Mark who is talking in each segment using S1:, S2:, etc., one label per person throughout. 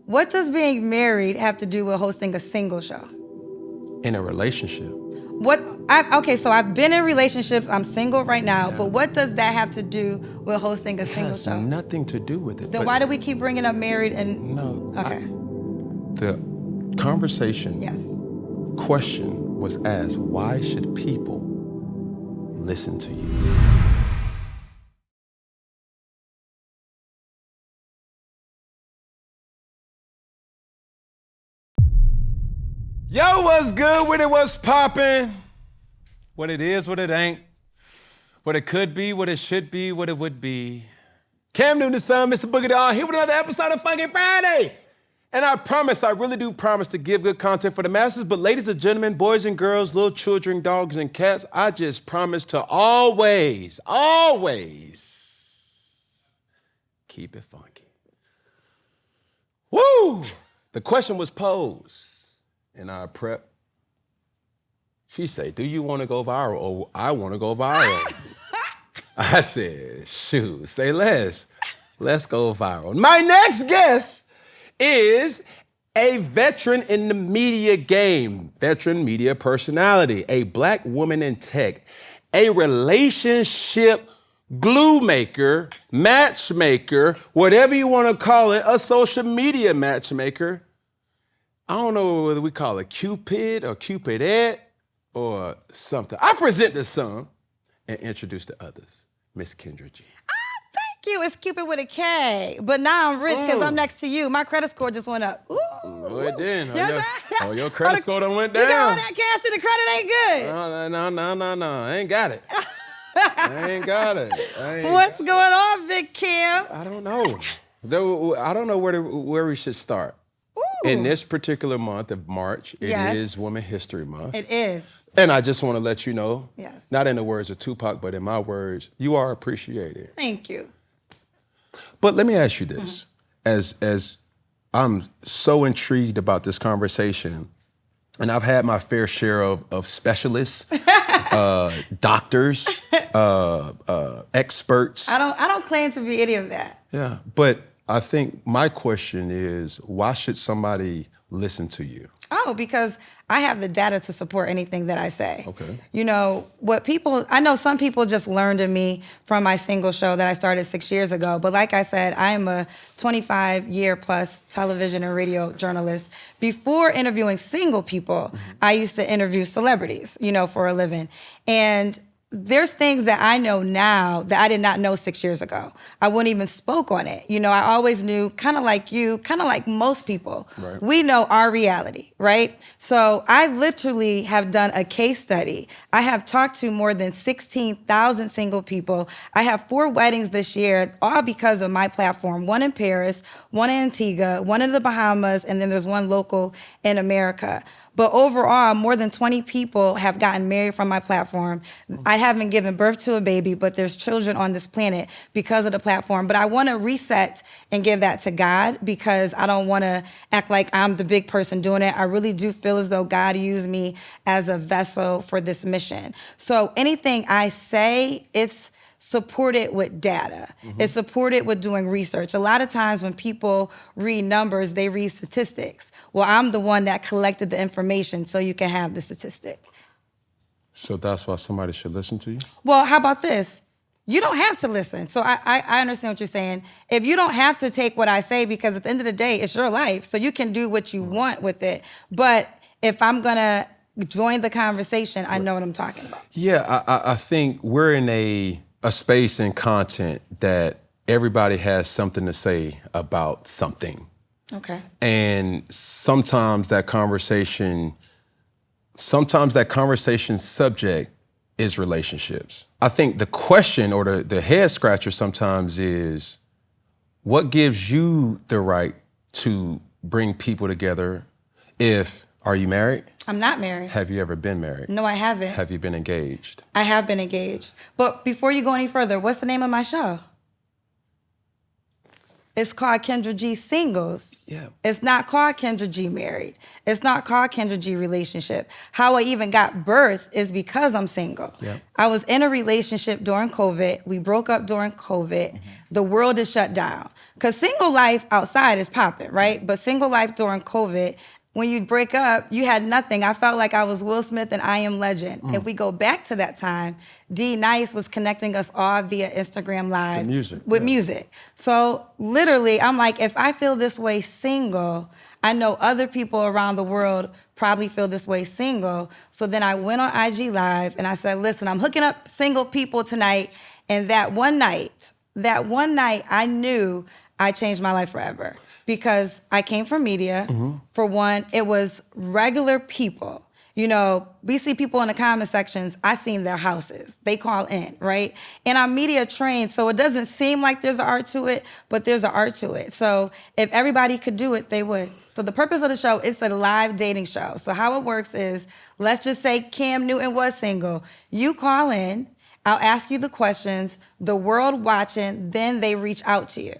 S1: What does being married have to do with hosting a single show?
S2: In a relationship.
S1: Okay, so I've been in relationships. I'm single right now, but what does that have to do with hosting a single show?
S2: It has nothing to do with it.
S1: Then why do we keep bringing up married and...
S2: No.
S1: Okay.
S2: The conversation
S1: Yes.
S2: question was asked, why should people listen to you? Yo, what's good? What it was popping? What it is, what it ain't. What it could be, what it should be, what it would be. Cam Newton, the son, Mr. Boogie Doll, here with another episode of Funky Friday. And I promise, I really do promise to give good content for the masses, but ladies and gentlemen, boys and girls, little children, dogs and cats, I just promise to always keep it funky. Woo! The question was posed in our prep. She said, do you want to go viral or I want to go viral? I said, shoot, say less. Let's go viral. My next guest is a veteran in the media game, veteran media personality, a black woman in tech, a relationship glue maker, matchmaker, whatever you want to call it, a social media matchmaker. I don't know whether we call it Cupid or Cupidette or something. I present the some and introduce the others. Miss Kendra G.
S1: Thank you. It's Cupid with a K. But now I'm rich because I'm next to you. My credit score just went up. Ooh.
S2: No, it didn't.
S1: Yes,
S2: Your credit score done went down.
S1: You got all that cash and the credit ain't good.
S2: No. I ain't got it. I ain't got it.
S1: What's going on, Big Kim?
S2: I don't know. I don't know where we should start.
S1: Ooh.
S2: In this particular month of March, it is Women History Month.
S1: It is.
S2: And I just want to let you know,
S1: yes,
S2: not in the words of Tupac, but in my words, you are appreciated.
S1: Thank you.
S2: But let me ask you this. As I'm so intrigued about this conversation, and I've had my fair share of specialists, doctors, experts.
S1: I don't claim to be any of that.
S2: Yeah, but I think my question is, why should somebody listen to you?
S1: Oh, because I have the data to support anything that I say.
S2: Okay.
S1: You know, I know some people just learned of me from my single show that I started 6 years ago. But like I said, I am a 25-year-plus television and radio journalist. Before interviewing single people, I used to interview celebrities, for a living. And there's things that I know now that I did not know 6 years ago. I wouldn't even spoke on it. I always knew, kind of like you, kind of like most people,
S2: right,
S1: we know our reality, right? So I literally have done a case study. I have talked to more than 16,000 single people. I have 4 weddings this year, all because of my platform. One in Paris, one in Antigua, one in the Bahamas, and then there's one local in America. But overall, more than 20 people have gotten married from my platform. I haven't given birth to a baby, but there's children on this planet because of the platform. But I want to reset and give that to God because I don't want to act like I'm the big person doing it. I really do feel as though God used me as a vessel for this mission. So anything I say, it's supported with data. It's supported with doing research. A lot of times when people read numbers, they read statistics. Well, I'm the one that collected the information so you can have the statistic.
S2: So that's why somebody should listen to you?
S1: Well, how about this? You don't have to listen. So I understand what you're saying. If you don't have to take what I say, because at the end of the day, it's your life, so you can do what you want with it. But if I'm gonna join the conversation, I know what I'm talking about.
S2: Yeah, I think we're in a space and content that everybody has something to say about something.
S1: Okay. And
S2: sometimes that conversation subject is relationships. I think the question or the head scratcher sometimes is, what gives you the right to bring people together? Are you married?
S1: I'm not married.
S2: Have you ever been married?
S1: No, I haven't.
S2: Have you been engaged?
S1: I have been engaged. But before you go any further, what's the name of my show? It's called Kendra G Singles.
S2: Yeah.
S1: It's not called Kendra G Married. It's not called Kendra G Relationship. How I even got birth is because I'm single.
S2: Yeah.
S1: I was in a relationship during COVID. We broke up during COVID. The world is shut down. Because single life outside is popping, right? But single life during COVID, when you break up, you had nothing. I felt like I was Will Smith and I Am Legend. If we go back to that time, D Nice was connecting us all via Instagram Live with music. So literally, I'm like, if I feel this way single, I know other people around the world probably feel this way single. So then I went on IG Live and I said, listen, I'm hooking up single people tonight. And that one night, I knew I changed my life forever. Because I came from media. For one, it was regular people. You know, we see people in the comment sections, I seen their houses. They call in, right? And I'm media trained, so it doesn't seem like there's an art to it, but there's an art to it. So if everybody could do it, they would. So the purpose of the show, it's a live dating show. So how it works is, let's just say Cam Newton was single. You call in, I'll ask you the questions, the world watching, then they reach out to you.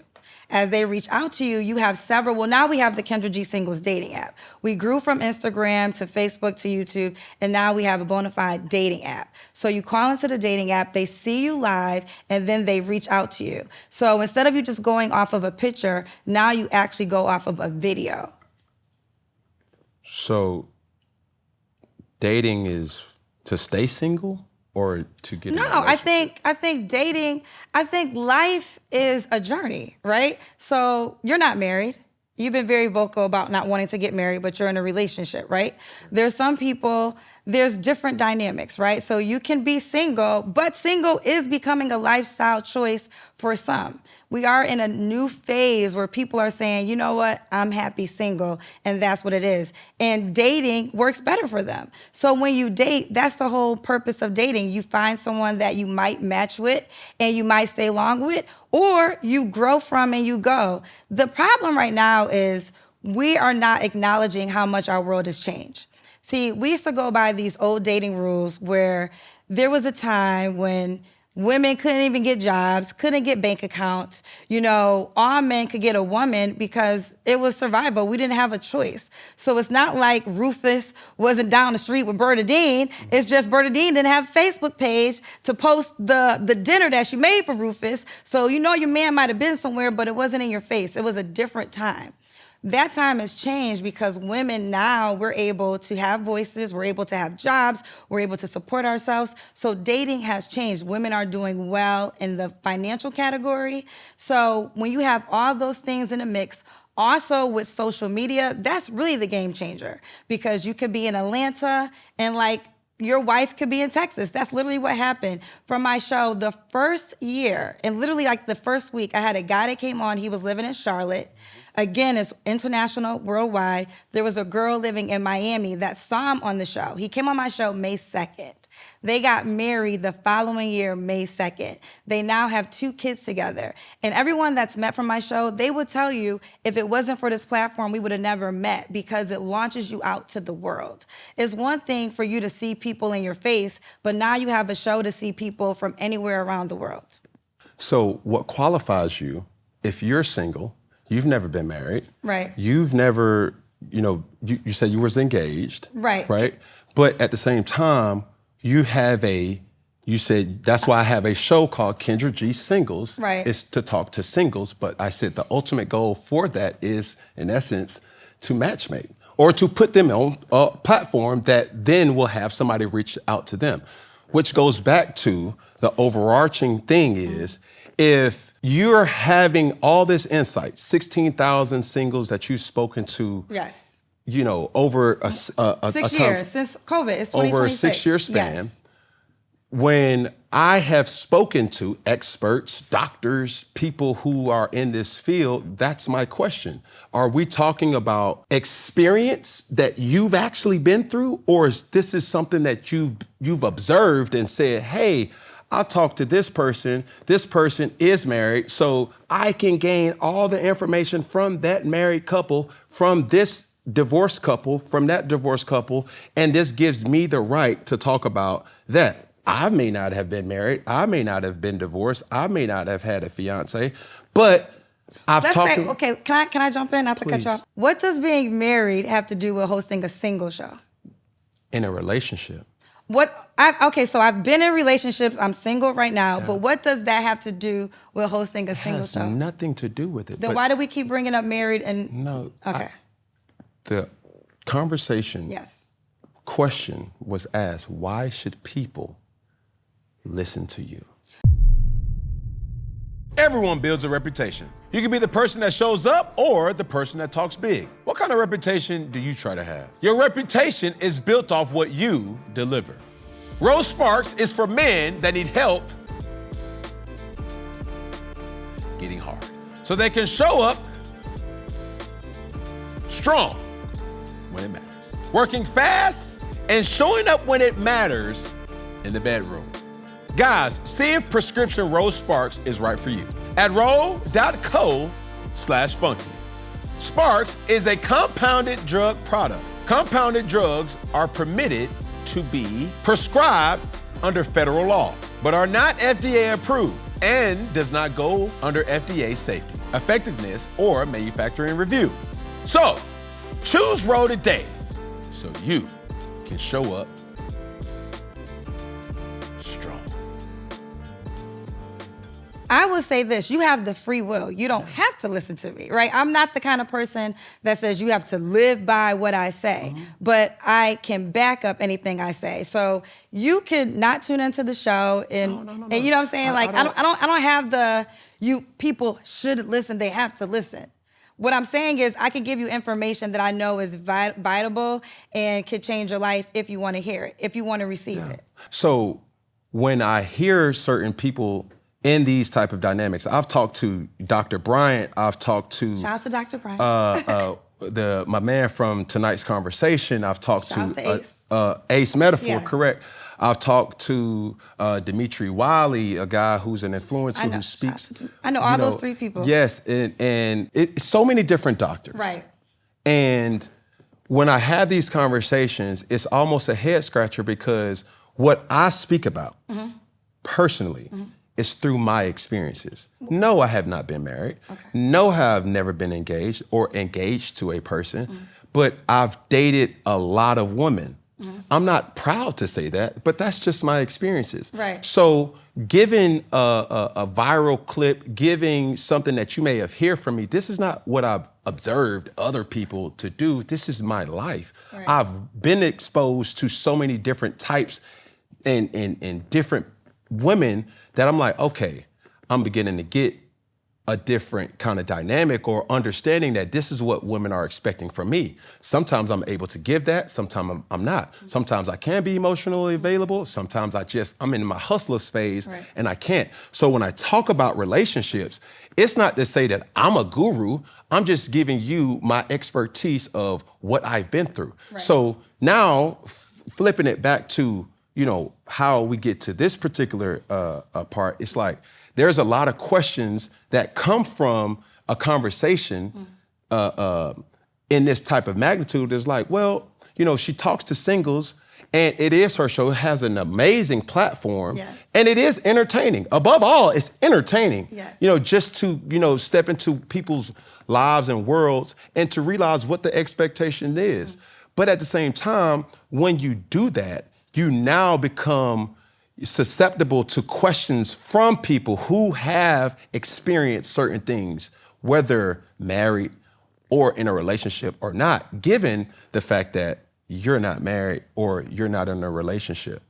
S1: As they reach out to you, you have several. Well, now we have the Kendra G Singles dating app. We grew from Instagram to Facebook to YouTube, and now we have a bona fide dating app. So you call into the dating app, they see you live, and then they reach out to you. So instead of you just going off of a picture, now you actually go off of a video.
S2: So dating is to stay single? Or to get
S1: No, I think dating, I think life is a journey, right? So you're not married. You've been very vocal about not wanting to get married, but you're in a relationship, right? There's some people, there's different dynamics, right? So you can be single, but single is becoming a lifestyle choice for some. We are in a new phase where people are saying, you know what, I'm happy single, and that's what it is. And dating works better for them. So when you date, that's the whole purpose of dating. You find someone that you might match with and you might stay long with, or you grow from and you go. The problem right now is we are not acknowledging how much our world has changed. See, we used to go by these old dating rules where there was a time when women couldn't even get jobs, couldn't get bank accounts. You know, all men could get a woman because it was survival. We didn't have a choice. So it's not like Rufus wasn't down the street with Bernadine. It's just Bernadine didn't have a Facebook page to post the dinner that she made for Rufus. So you know your man might have been somewhere, but it wasn't in your face. It was a different time. That time has changed because women now, we're able to have voices, we're able to have jobs, we're able to support ourselves. So dating has changed. Women are doing well in the financial category. So when you have all those things in a mix, also with social media, that's really the game changer because you could be in Atlanta and like your wife could be in Texas. That's literally what happened. From my show, the first year, and literally like the first week, I had a guy that came on, he was living in Charlotte. Again, it's international, worldwide. There was a girl living in Miami that saw him on the show. He came on my show May 2nd. They got married the following year, May 2nd. They now have 2 kids together. And everyone that's met from my show, they would tell you, if it wasn't for this platform, we would have never met because it launches you out to the world. It's one thing for you to see people in your face, but now you have a show to see people from anywhere around the world.
S2: So what qualifies you, if you're single, you've never been married.
S1: Right.
S2: You've never, you said you was engaged.
S1: Right.
S2: Right. But at the same time, you said, that's why I have a show called Kendra G Singles.
S1: Right.
S2: It's to talk to singles. But I said the ultimate goal for that is, in essence, to matchmake or to put them on a platform that then will have somebody reach out to them, which goes back to the overarching thing is, if you're having all this insight, 16,000 singles that you've spoken to,
S1: Yes.
S2: Over a
S1: 6 years since COVID, it's 2026.
S2: Over a 6-year span.
S1: Yes.
S2: When I have spoken to experts, doctors, people who are in this field, that's my question. Are we talking about experience that you've actually been through, or is this something that you've observed and said, hey, I talked to this person is married, so I can gain all the information from that married couple, from this divorced couple, from that divorced couple, and this gives me the right to talk about that. I may not have been married, I may not have been divorced, I may not have had a fiance, but
S1: Let's say, okay, can I jump in, not to cut you off? What does being married have to do with hosting a single show?
S2: In a relationship.
S1: So I've been in relationships, I'm single right now, but what does that have to do with hosting a single show?
S2: It has nothing to do with it.
S1: Then why do we keep bringing up married and...
S2: No.
S1: Okay.
S2: The conversation
S1: Yes.
S2: question was asked, why should people listen to you? Everyone builds a reputation. You can be the person that shows up or the person that talks big. What kind of reputation do you try to have? Your reputation is built off what you deliver. Rose Sparks is for men that need help getting hard, so they can show up strong when it matters, working fast and showing up when it matters in the bedroom. Guys, see if prescription Rose Sparks is right for you at ro.co/funky. Sparks is a compounded drug product. Compounded drugs are permitted to be prescribed under federal law, but are not FDA approved and does not go under FDA safety, effectiveness, or manufacturing review. So, choose Ro today so you can show up strong.
S1: I will say this, you have the free will. You don't have to listen to me, right? I'm not the kind of person that says you have to live by what I say, but I can back up anything I say. So you could not tune into the show and you know what I'm saying? I don't have the, people should listen, they have to listen. What I'm saying is I could give you information that I know is vitable and could change your life if you want to hear it, if you want to receive it.
S2: So when I hear certain people in these type of dynamics, I've talked to Dr. Bryant, I've talked to...
S1: Shout out to Dr. Bryant.
S2: My man from tonight's conversation, I've talked
S1: Shout
S2: to
S1: Ace.
S2: Ace Metaphor,
S1: Yes.
S2: I've talked to Dimitri Wiley, a guy who's an influencer who speaks.
S1: I know all those three people.
S2: Yes, and it's so many different doctors.
S1: Right.
S2: And when I have these conversations, it's almost a head scratcher because what I speak about personally is through my experiences. No, I have not been married. Okay. No, I've never been engaged or engaged to a person, but I've dated a lot of women. I'm not proud to say that, but that's just my experiences.
S1: Right.
S2: So giving a viral clip, giving something that you may have heard from me, this is not what I've observed other people to do. This is my life. Right. I've been exposed to so many different types and different women that I'm like, okay, I'm beginning to get a different kind of dynamic or understanding that this is what women are expecting from me. Sometimes I'm able to give that, sometimes I'm not. Sometimes I can be emotionally available, sometimes I'm in my hustlers phase and I can't. So when I talk about relationships, it's not to say that I'm a guru, I'm just giving you my expertise of what I've been through. Right. So now flipping it back to how we get to this particular part, it's like there's a lot of questions that come from a conversation in this type of magnitude. It's like, well, she talks to singles and it is her show. It has an amazing platform and it is entertaining. Above all, it's entertaining, just to, step into people's lives and worlds and to realize what the expectation is. But at the same time, when you do that, you now become susceptible to questions from people who have experienced certain things, whether married or in a relationship or not, given the fact that you're not married or you're not in a relationship.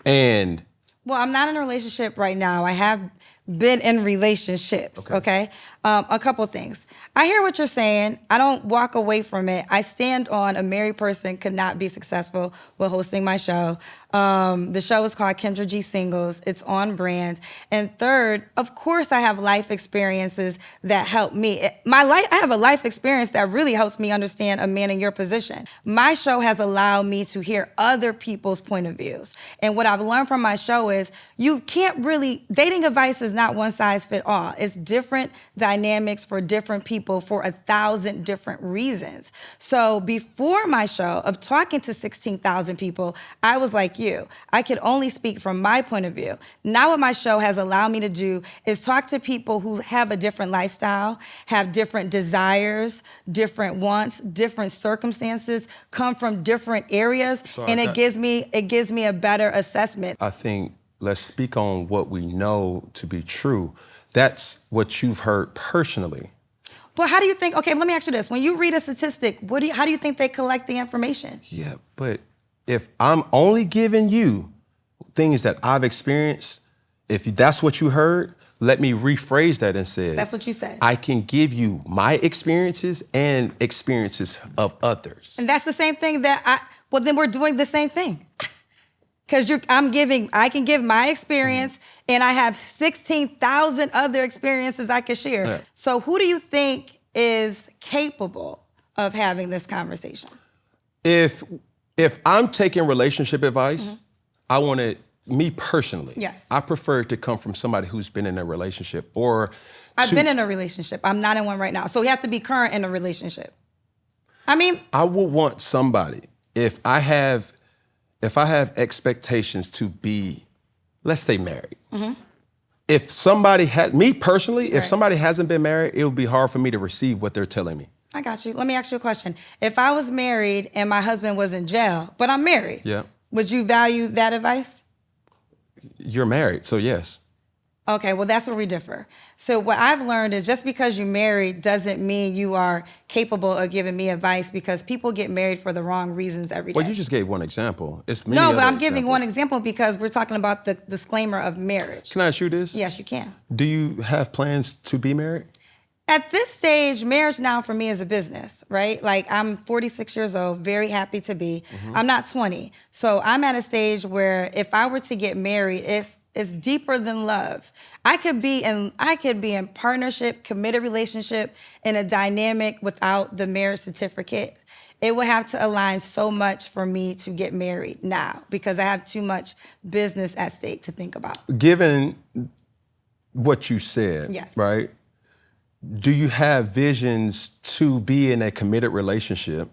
S2: And
S1: well, I'm not in a relationship right now. I have been in relationships, okay? A couple things. I hear what you're saying. I don't walk away from it. I stand on a married person could not be successful with hosting my show. The show is called Kendra G Singles. It's on brand. And third, of course, I have life experiences that help me. I have a life experience that really helps me understand a man in your position. My show has allowed me to hear other people's point of views. And what I've learned from my show is you can't really, dating advice is not one size fit all. It's different dynamics for different people for 1,000 different reasons. So before my show of talking to 16,000 people, I was like you. I could only speak from my point of view. Now what my show has allowed me to do is talk to people who have a different lifestyle, have different desires, different wants, different circumstances, come from different areas, and it gives me a better assessment.
S2: I think let's speak on what we know to be true. That's what you've heard personally.
S1: But how do you think, okay, let me ask you this. When you read a statistic, how do you think they collect the information?
S2: Yeah, but if I'm only giving you things that I've experienced, if that's what you heard, let me rephrase that and say,
S1: that's what you said.
S2: I can give you my experiences and experiences of others.
S1: And that's the same thing well, then we're doing the same thing. Because I can give my experience, and I have 16,000 other experiences I can share.
S2: Yeah.
S1: So who do you think is capable of having this conversation?
S2: If I'm taking relationship advice, I want it, me personally,
S1: yes,
S2: I prefer it to come from somebody who's been in a relationship or
S1: I've been in a relationship. I'm not in one right now. So you have to be current in a relationship. I would want
S2: somebody, if I have expectations to be, let's say, married. If somebody me personally, if somebody hasn't been married, it would be hard for me to receive what they're telling me.
S1: I got you. Let me ask you a question. If I was married and my husband was in jail, but I'm married, would you value that advice?
S2: You're married, so yes.
S1: Okay, well, that's where we differ. So what I've learned is just because you're married doesn't mean you are capable of giving me advice, because people get married for the wrong reasons every day.
S2: Well, you just gave one example. It's many
S1: No, but
S2: other
S1: I'm giving
S2: examples.
S1: one example because we're talking about the disclaimer of marriage.
S2: Can I ask you this?
S1: Yes, you can.
S2: Do you have plans to be married?
S1: At this stage, marriage now for me is a business, right? Like, I'm 46 years old, very happy to be. I'm not 20. So I'm at a stage where if I were to get married, it's deeper than love. I could be in partnership, committed relationship, in a dynamic without the marriage certificate. It would have to align so much for me to get married now, because I have too much business at stake to think about.
S2: Given what you said,
S1: yes,
S2: right? Do you have visions to be in a committed relationship?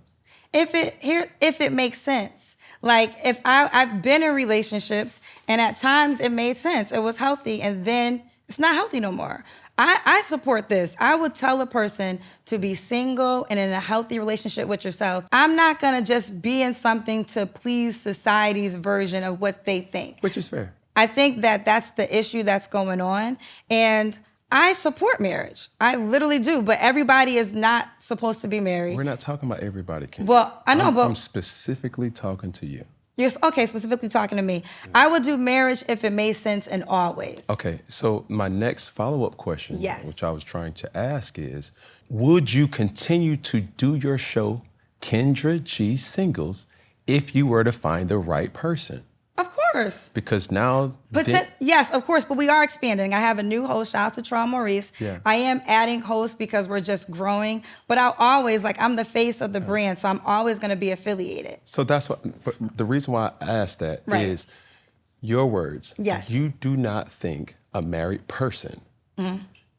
S1: If it makes sense. Like, if I've been in relationships and at times it made sense, it was healthy, and then it's not healthy no more. I support this. I would tell a person to be single and in a healthy relationship with yourself. I'm not gonna just be in something to please society's version of what they think.
S2: Which is fair.
S1: I think that that's the issue that's going on, and I support marriage. I literally do, but everybody is not supposed to be married.
S2: We're not talking about everybody, Kendra.
S1: Well, I know, but
S2: I'm specifically talking to you.
S1: You're specifically talking to me. Yeah. I would do marriage if it made sense in all ways.
S2: Okay, so my next follow-up question,
S1: yes,
S2: which I was trying to ask is, would you continue to do your show, Kendra G Singles, if you were to find the right person?
S1: Of course.
S2: Because now...
S1: yes, of course, but we are expanding. I have a new host, shout out to Tron Maurice.
S2: Yeah.
S1: I am adding hosts because we're just growing, but I'll always, I'm the face of the brand, so I'm always gonna be affiliated.
S2: So that's what, but the reason why I asked that is your words.
S1: Yes.
S2: You do not think a married person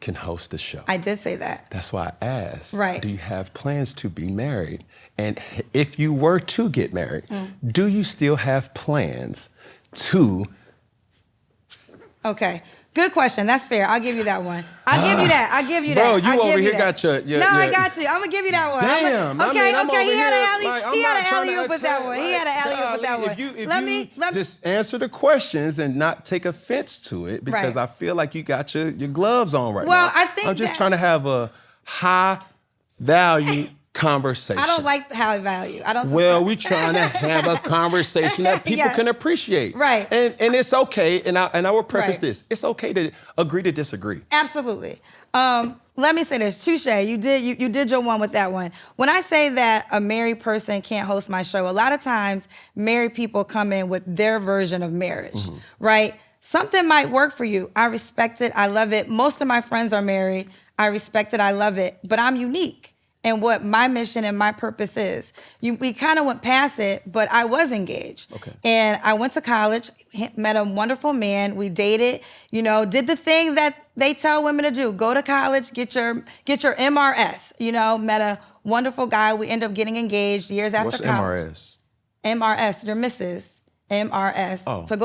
S2: can host the show.
S1: I did say that.
S2: That's why I asked.
S1: Right.
S2: Do you have plans to be married? And if you were to get married, do you still have plans to...
S1: Okay, good question. That's fair. I'll give you that one. I'll give you that.
S2: Bro, you over here got your...
S1: No, I got you. I'm gonna give you that one.
S2: Damn.
S1: Okay. He had
S2: an
S1: alley-oop with that one. He had an alley-oop with that one.
S2: If you just answer the questions and not take offense to it, because I feel like you got your gloves on right now.
S1: Well, I think
S2: I'm just trying to have a high value conversation.
S1: I don't like high value. I don't.
S2: Well, we trying to have a conversation that people can appreciate.
S1: Right.
S2: And it's okay. And I will preface this. It's okay to agree to disagree.
S1: Absolutely. Let me say this. Touche. You did your one with that one. When I say that a married person can't host my show, a lot of times married people come in with their version of marriage, right? Something might work for you. I respect it. I love it. Most of my friends are married. I respect it. I love it. But I'm unique. and what my mission and my purpose is. We kind of went past it, but I was engaged.
S2: Okay.
S1: And I went to college, met a wonderful man. We dated, did the thing that they tell women to do. Go to college, get your MRS. Met a wonderful guy. We ended up getting engaged years after
S2: What's
S1: college.
S2: MRS?
S1: MRS, your missus. MRS.
S2: Oh.
S1: So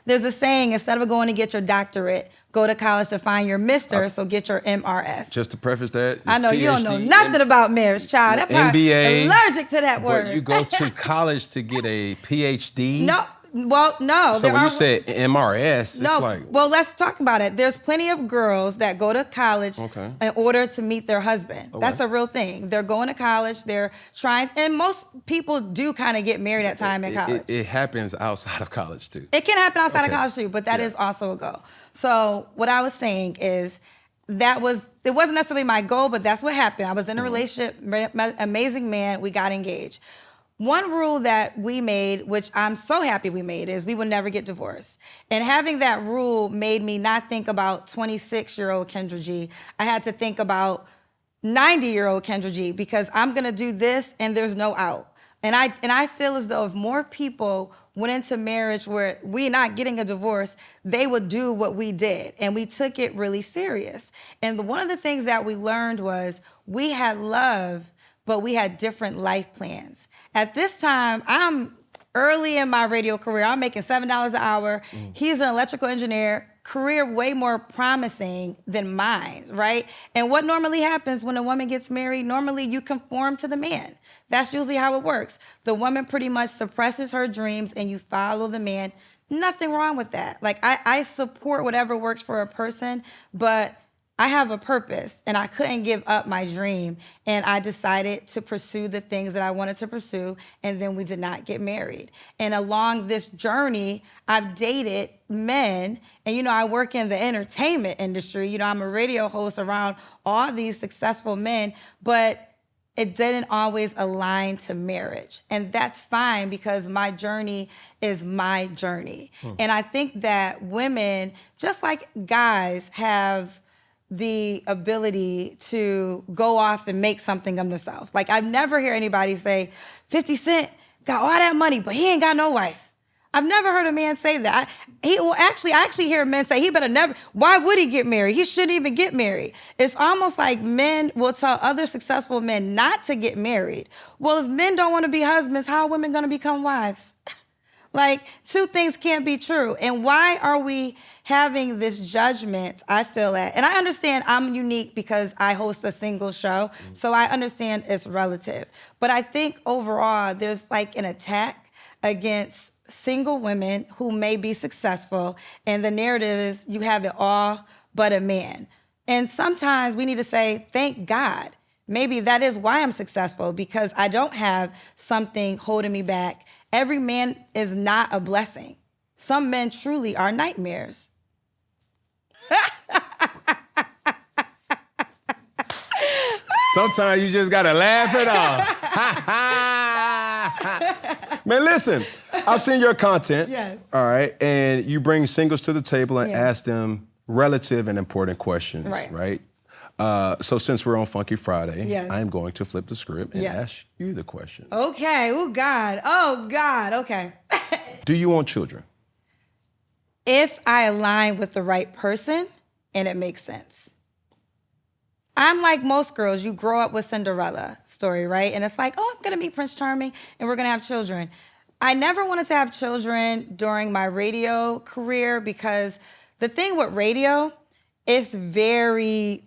S1: there's a saying, instead of going to get your doctorate, go to college to find your mister, so get your MRS.
S2: Just to preface that,
S1: I know
S2: PhD,
S1: you don't know nothing about marriage, child. That part,
S2: MBA,
S1: allergic to that word.
S2: But you go to college to get a PhD?
S1: No.
S2: So when you said MRS,
S1: no,
S2: it's like...
S1: Well, let's talk about it. There's plenty of girls that go to college in order to meet their husband. Okay. That's a real thing. They're going to college, they're trying, and most people do kind of get married at time in college.
S2: It happens outside of college too.
S1: It can happen outside of college too, but that is also a goal. So what I was saying is, it wasn't necessarily my goal, but that's what happened. I was in a relationship, amazing man, we got engaged. One rule that we made, which I'm so happy we made, is we would never get divorced. And having that rule made me not think about 26-year-old Kendra G. I had to think about 90-year-old Kendra G, because I'm gonna do this and there's no out. And I feel as though if more people went into marriage where we're not getting a divorce, they would do what we did. And we took it really serious. And one of the things that we learned was we had love, but we had different life plans. At this time, I'm early in my radio career. I'm making $7 an hour. He's an electrical engineer, career way more promising than mine, right? And what normally happens when a woman gets married, normally you conform to the man. That's usually how it works. The woman pretty much suppresses her dreams and you follow the man. Nothing wrong with that. Like, I support whatever works for a person, but I have a purpose and I couldn't give up my dream, and I decided to pursue the things that I wanted to pursue, and then we did not get married. And along this journey, I've dated men, and I work in the entertainment industry. I'm a radio host around all these successful men, but it didn't always align to marriage. And that's fine, because my journey is my journey. And I think that women, just like guys, have the ability to go off and make something of themselves. Like, I've never hear anybody say, 50 Cent got all that money, but he ain't got no wife. I've never heard a man say that. I actually hear men say, why would he get married? He shouldn't even get married. It's almost like men will tell other successful men not to get married. Well, if men don't want to be husbands, how are women going to become wives? Like, two things can't be true. And why are we having this judgment, I feel that? And I understand I'm unique because I host a single show, so I understand it's relative. But I think overall, there's like an attack against single women who may be successful, and the narrative is you have it all but a man. And sometimes we need to say, thank God. Maybe that is why I'm successful, because I don't have something holding me back. Every man is not a blessing. Some men truly are nightmares.
S2: Sometimes you just gotta laugh it off. Man, listen, I've seen your content.
S1: Yes.
S2: All right, and you bring singles to the table and ask them relative and important questions, right? So since we're on Funky Friday, I'm going to flip the script and ask you the questions.
S1: Okay. Oh, God. Okay.
S2: Do you want children?
S1: If I align with the right person and it makes sense. I'm like most girls. You grow up with Cinderella story, right? And it's like, oh, I'm going to meet Prince Charming and we're going to have children. I never wanted to have children during my radio career, because the thing with radio, it's very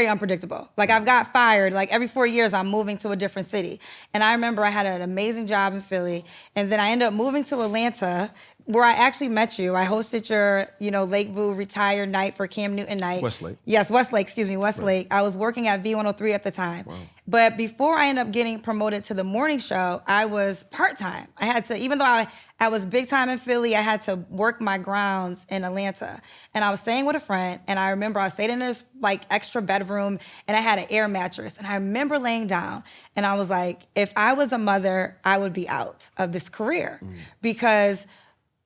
S1: unpredictable. Like, I've got fired. Like, every 4 years, I'm moving to a different city. And I remember I had an amazing job in Philly. And then I ended up moving to Atlanta, where I actually met you. I hosted your, Lakeview retired night for Cam Newton night.
S2: Westlake.
S1: Yes, Westlake. I was working at V103 at the time. Wow. But before I ended up getting promoted to the morning show, I was part-time. I had to, even though I was big time in Philly, I had to work my grounds in Atlanta. And I was staying with a friend, and I remember I stayed in this extra bedroom, and I had an air mattress. And I remember laying down, and I was like, if I was a mother, I would be out of this career, because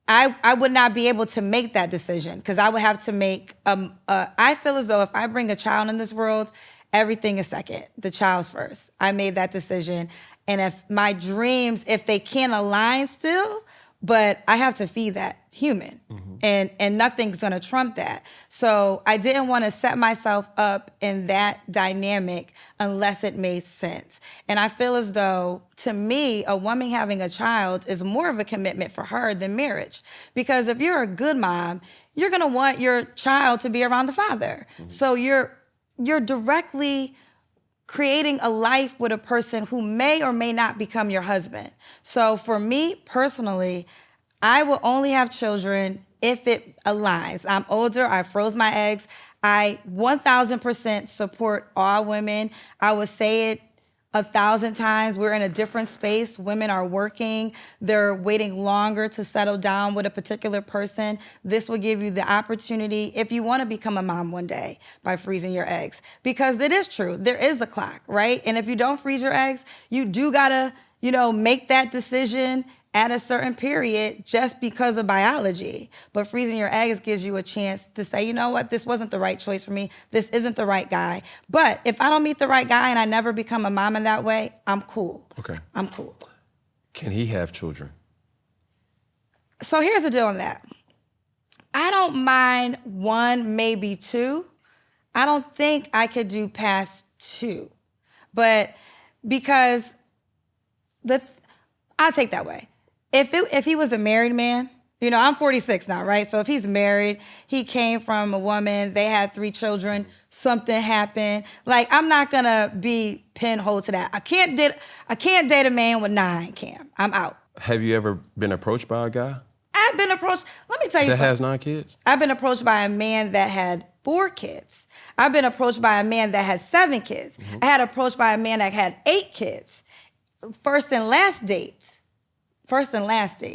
S1: I would not be able to make that decision, because I would have to make, I feel as though if I bring a child in this world, everything is second. The child's first. I made that decision. And if my dreams, if they can't align still, but I have to feed that human, and nothing's gonna trump that. So I didn't want to set myself up in that dynamic unless it made sense. And I feel as though, to me, a woman having a child is more of a commitment for her than marriage. Because if you're a good mom, you're gonna want your child to be around the father. So you're directly creating a life with a person who may or may not become your husband. So for me personally, I will only have children if it aligns. I'm older, I froze my eggs. I 1000% support all women. I would say it 1,000 times. We're in a different space. Women are working. They're waiting longer to settle down with a particular person. This will give you the opportunity, if you want to become a mom one day, by freezing your eggs. Because it is true. There is a clock, right? And if you don't freeze your eggs, you do gotta, make that decision at a certain period just because of biology. But freezing your eggs gives you a chance to say, you know what, this wasn't the right choice for me. This isn't the right guy. But if I don't meet the right guy and I never become a mom in that way, I'm cool.
S2: Okay.
S1: I'm cool.
S2: Can he have children?
S1: So here's the deal on that. I don't mind 1, maybe 2. I don't think I could do past 2. But because I'll take that way. If he was a married man, I'm 46 now, right? So if he's married, he came from a woman, they had 3 children, something happened. Like, I'm not gonna be pinholed to that. I can't date a man with 9, Cam. I'm out.
S2: Have you ever been approached by a guy
S1: I've been approached, let me tell you
S2: that
S1: something.
S2: has 9 kids?
S1: I've been approached by a man that had 4 kids. I've been approached by a man that had 7 kids. I had approached by a man that had 8 kids. First and last date,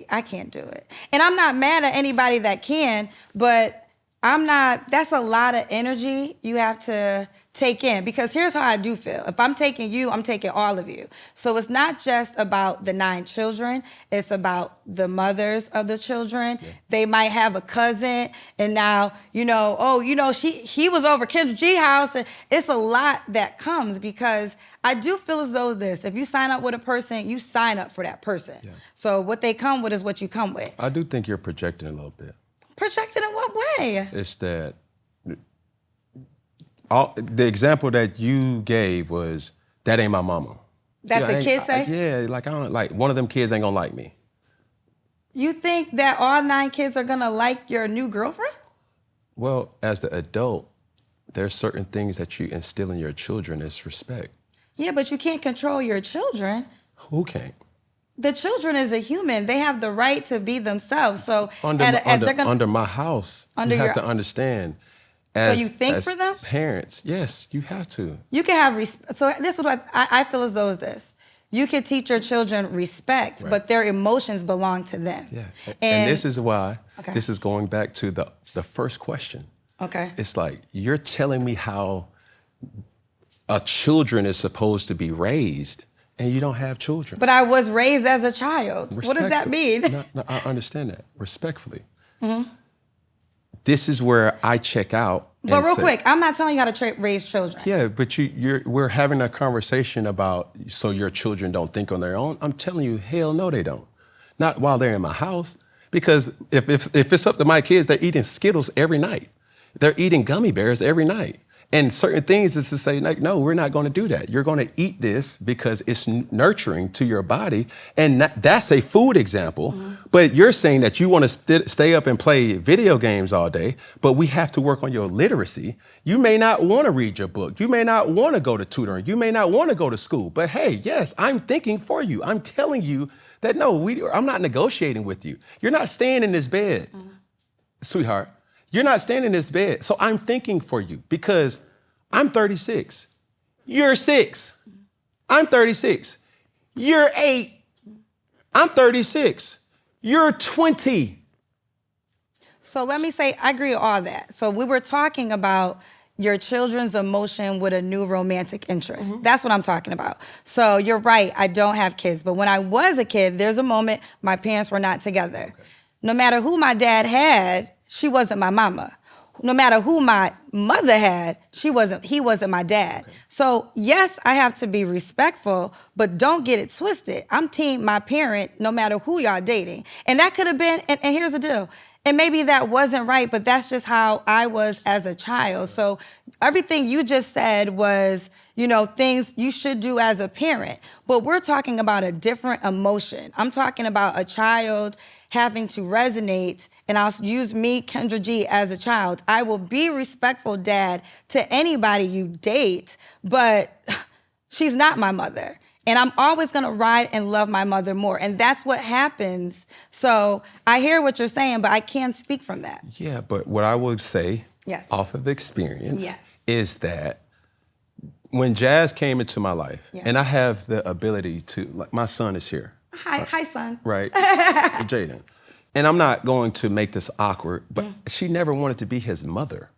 S1: I can't do it. And I'm not mad at anybody that can, but that's a lot of energy you have to take in. Because here's how I do feel. If I'm taking you, I'm taking all of you. So it's not just about the 9 children, it's about the mothers of the children. Yeah. They might have a cousin, and now, he was over Kendra G house, and it's a lot that comes, because I do feel as though if you sign up with a person, you sign up for that person. Yeah. So what they come with is what you come with.
S2: I do think you're projecting a little bit.
S1: Projected in what way?
S2: It's that the example that you gave was, that ain't my mama.
S1: That the kids say?
S2: I don't like, one of them kids ain't gonna like me.
S1: You think that all 9 kids are gonna like your new girlfriend?
S2: Well, as the adult, there's certain things that you instill in your children as respect.
S1: Yeah, but you can't control your children.
S2: Who can't?
S1: The children is a human. They have the right to be themselves. So
S2: under my house, you have to understand.
S1: So you think for them?
S2: Parents, yes, you have to.
S1: You can have respect. So this is what I feel as though is this. You can teach your children respect, but their emotions belong to them.
S2: Yeah, and this is why, this is going back to the first question.
S1: Okay.
S2: It's like, you're telling me how a children is supposed to be raised, and you don't have children.
S1: But I was raised as a child. What does that mean?
S2: No, I understand that, respectfully. Mm-hmm. This is where I check out.
S1: But real quick, I'm not telling you how to raise children.
S2: Yeah, but we're having a conversation about, so your children don't think on their own. I'm telling you, hell no, they don't. Not while they're in my house. Because if it's up to my kids, they're eating Skittles every night. They're eating gummy bears every night. And certain things is to say, like, no, we're not going to do that. You're going to eat this because it's nurturing to your body. And that's a food example. Mm-hmm. But you're saying that you want to stay up and play video games all day, but we have to work on your literacy. You may not want to read your book. You may not want to go to tutoring. You may not want to go to school. But hey, yes, I'm thinking for you. I'm telling you that, no, I'm not negotiating with you. You're not staying in this bed, sweetheart. You're not staying in this bed. So I'm thinking for you, because I'm 36. You're 6. I'm 36. You're 8. I'm 36. You're 20.
S1: So let me say, I agree with all that. So we were talking about your children's emotion with a new romantic interest. Mm-hmm. That's what I'm talking about. So you're right, I don't have kids. But when I was a kid, there's a moment my parents were not together. Okay. No matter who my dad had, she wasn't my mama. no matter who my mother had, he wasn't my dad. So yes, I have to be respectful, but don't get it twisted. I'm team my parent, no matter who y'all dating. And that could have been, and here's the deal. And maybe that wasn't right, but that's just how I was as a child. So everything you just said was, things you should do as a parent. But we're talking about a different emotion. I'm talking about a child having to resonate, and I'll use me, Kendra G, as a child. I will be respectful, Dad, to anybody you date, but she's not my mother. And I'm always gonna ride and love my mother more. And that's what happens. So I hear what you're saying, but I can't speak from that.
S2: Yeah, but what I would say,
S1: yes,
S2: off of experience,
S1: yes,
S2: is that when Jazz came into my life,
S1: yes,
S2: and I have the ability to, like, my son is here.
S1: Hi, son.
S2: Right, Jaden. And I'm not going to make this awkward, but she never wanted to be his mother.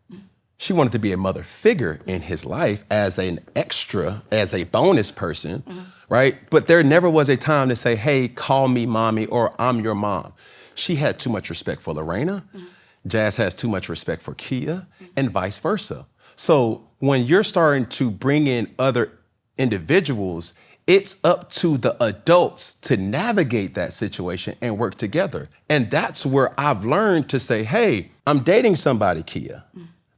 S2: She wanted to be a mother figure in his life as an extra, as a bonus person, right? But there never was a time to say, hey, call me mommy, or I'm your mom. She had too much respect for Lorena. Jazz has too much respect for Kia, and vice versa. So when you're starting to bring in other individuals, it's up to the adults to navigate that situation and work together. And that's where I've learned to say, hey, I'm dating somebody, Kia.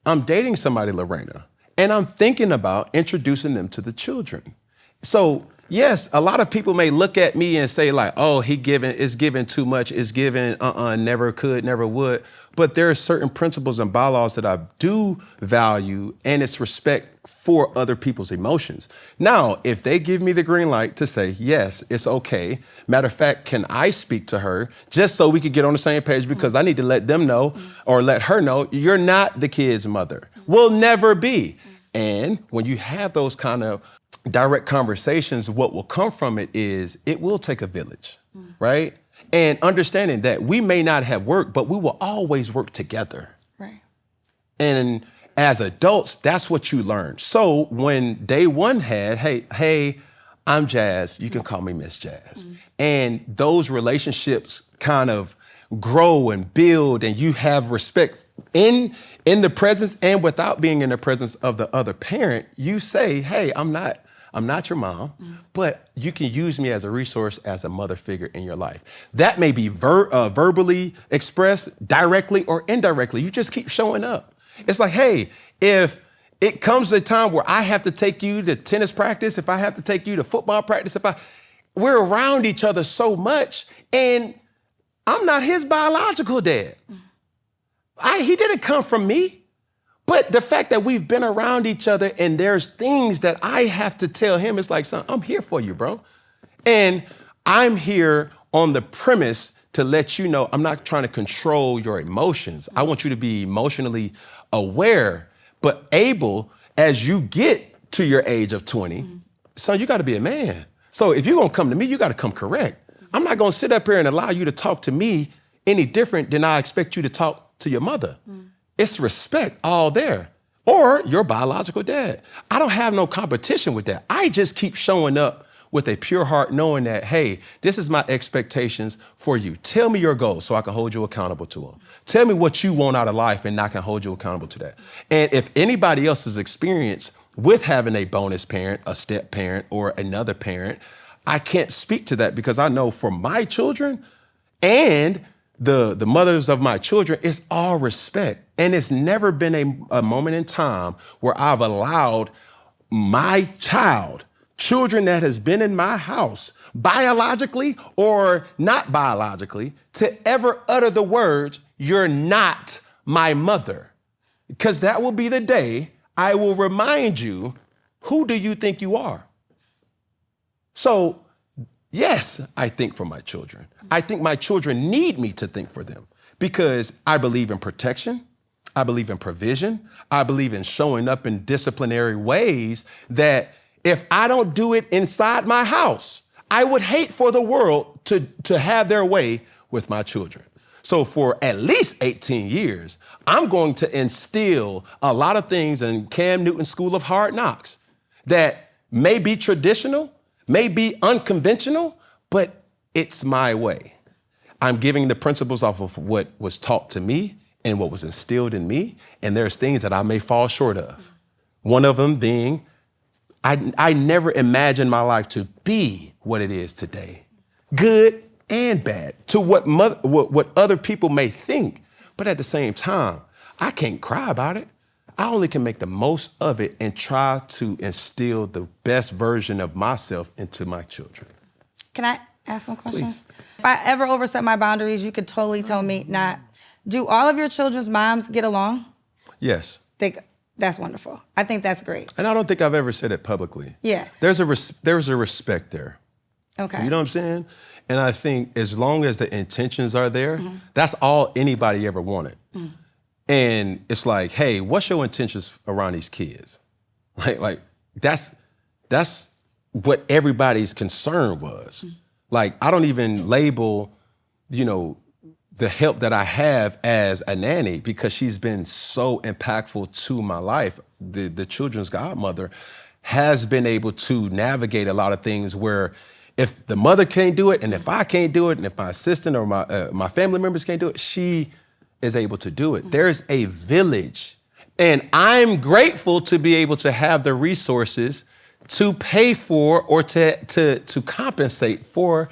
S2: I'm dating somebody, Lorena, and I'm thinking about introducing them to the children. So yes, a lot of people may look at me and say like, oh, it's giving too much, it's giving never could, never would. But there are certain principles and bylaws that I do value, and it's respect for other people's emotions. Now, if they give me the green light to say, yes, it's okay. Matter of fact, can I speak to her just so we could get on the same page, because I need to let them know or let her know you're not the kid's mother. Will never be. And when you have those kind of direct conversations, what will come from it is it will take a village, right? And understanding that we may not have worked, but we will always work together.
S1: Right.
S2: And as adults, that's what you learn. So when day one had, hey, I'm Jazz, you can call me Miss Jazz. And those relationships kind of grow and build, and you have respect in the presence and without being in the presence of the other parent. You say, hey, I'm not your mom, but you can use me as a resource, as a mother figure in your life. That may be verbally expressed, directly or indirectly. You just keep showing up. It's like, hey, if it comes a time where I have to take you to tennis practice, if I have to take you to football practice, we're around each other so much, and I'm not his biological dad. He didn't come from me. But the fact that we've been around each other and there's things that I have to tell him, it's like, son, I'm here for you, bro. And I'm here on the premise to let you know I'm not trying to control your emotions. I want you to be emotionally aware, but able, as you get to your age of 20, son, you got to be a man. So if you're going to come to me, you got to come correct. I'm not going to sit up here and allow you to talk to me any different than I expect you to talk to your mother. It's respect all there. Or your biological dad. I don't have no competition with that. I just keep showing up with a pure heart, knowing that, hey, this is my expectations for you. Tell me your goals so I can hold you accountable to them. Tell me what you want out of life, and I can hold you accountable to that. And if anybody else's experience with having a bonus parent, a step parent, or another parent, I can't speak to that, because I know for my children and the mothers of my children, it's all respect. And it's never been a moment in time where I've allowed my children that has been in my house, biologically or not biologically, to ever utter the words, you're not my mother. Because that will be the day I will remind you, who do you think you are? So yes, I think for my children. I think my children need me to think for them, because I believe in protection. I believe in provision. I believe in showing up in disciplinary ways that if I don't do it inside my house, I would hate for the world to have their way with my children. So for at least 18 years, I'm going to instill a lot of things in Cam Newton's School of Hard Knocks that may be traditional, may be unconventional, but it's my way. I'm giving the principles off of what was taught to me and what was instilled in me, and there's things that I may fall short of. One of them being, I never imagined my life to be what it is today, good and bad, to what other people may think. But at the same time, I can't cry about it. I only can make the most of it and try to instill the best version of myself into my children.
S1: Can I ask some questions?
S2: Please.
S1: If I ever overstep my boundaries, you could totally tell me not. Do all of your children's moms get along?
S2: Yes.
S1: That's wonderful. I think that's great.
S2: And I don't think I've ever said it publicly.
S1: Yeah.
S2: There's a respect there.
S1: Okay.
S2: You know what I'm saying? And I think as long as the intentions are there, that's all anybody ever wanted. And it's like, hey, what's your intentions around these kids? Like that's what everybody's concern was. Like, I don't even label, the help that I have as a nanny because she's been so impactful to my life. The children's godmother has been able to navigate a lot of things where if the mother can't do it, and if I can't do it, and if my assistant or my family members can't do it, she is able to do it. There's a village, and I'm grateful to be able to have the resources to pay for or to compensate for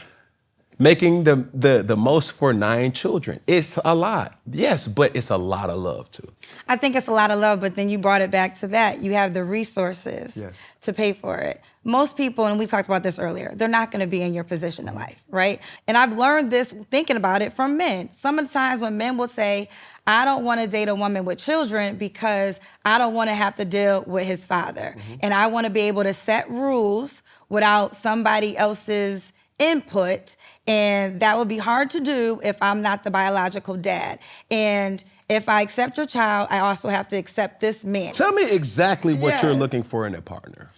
S2: making the most for 9 children. It's a lot, yes, but it's a lot of love too.
S1: I think it's a lot of love, but then you brought it back to that. You have the resources to pay for it. Most people, and we talked about this earlier, they're not gonna be in your position in life, right? And I've learned this thinking about it from men. Some of the times when men will say, I don't wanna date a woman with children because I don't wanna have to deal with his father. And I wanna be able to set rules without somebody else's input, and that would be hard to do if I'm not the biological dad. And if I accept your child, I also have to accept this man.
S2: Tell me exactly what you're looking for in a partner.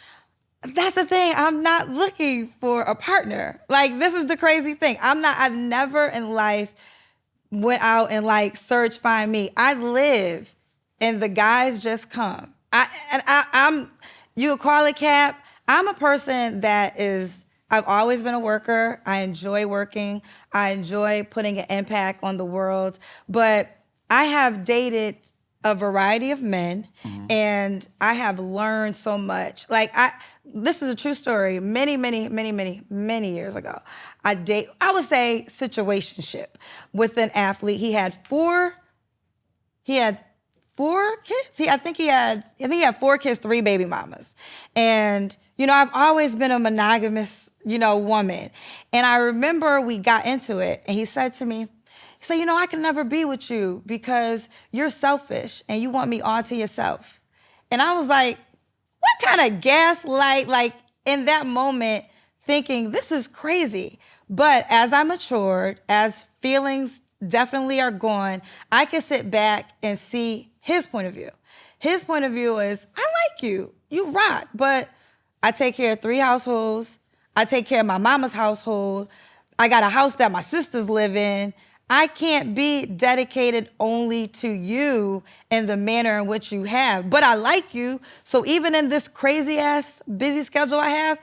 S1: That's the thing. I'm not looking for a partner. Like, this is the crazy thing. I've never in life went out and search, find me. I live and the guys just come. I'm you would call it cap. I'm a person that I've always been a worker. I enjoy working. I enjoy putting an impact on the world. But I have dated a variety of men, and I have learned so much. This is a true story. Many years ago, I would say situationship with an athlete. He had four kids. I think he had 4 kids, 3 baby mamas. And, I've always been a monogamous, woman. And I remember we got into it, and he said to me, I can never be with you because you're selfish and you want me all to yourself. And I was like, what kind of gaslight? In that moment, thinking, this is crazy. But as I matured, as feelings definitely are gone, I can sit back and see his point of view. His point of view is, I like you. You rock. But I take care of 3 households. I take care of my mama's household. I got a house that my sisters live in. I can't be dedicated only to you in the manner in which you have. But I like you. So even in this crazy ass busy schedule I have,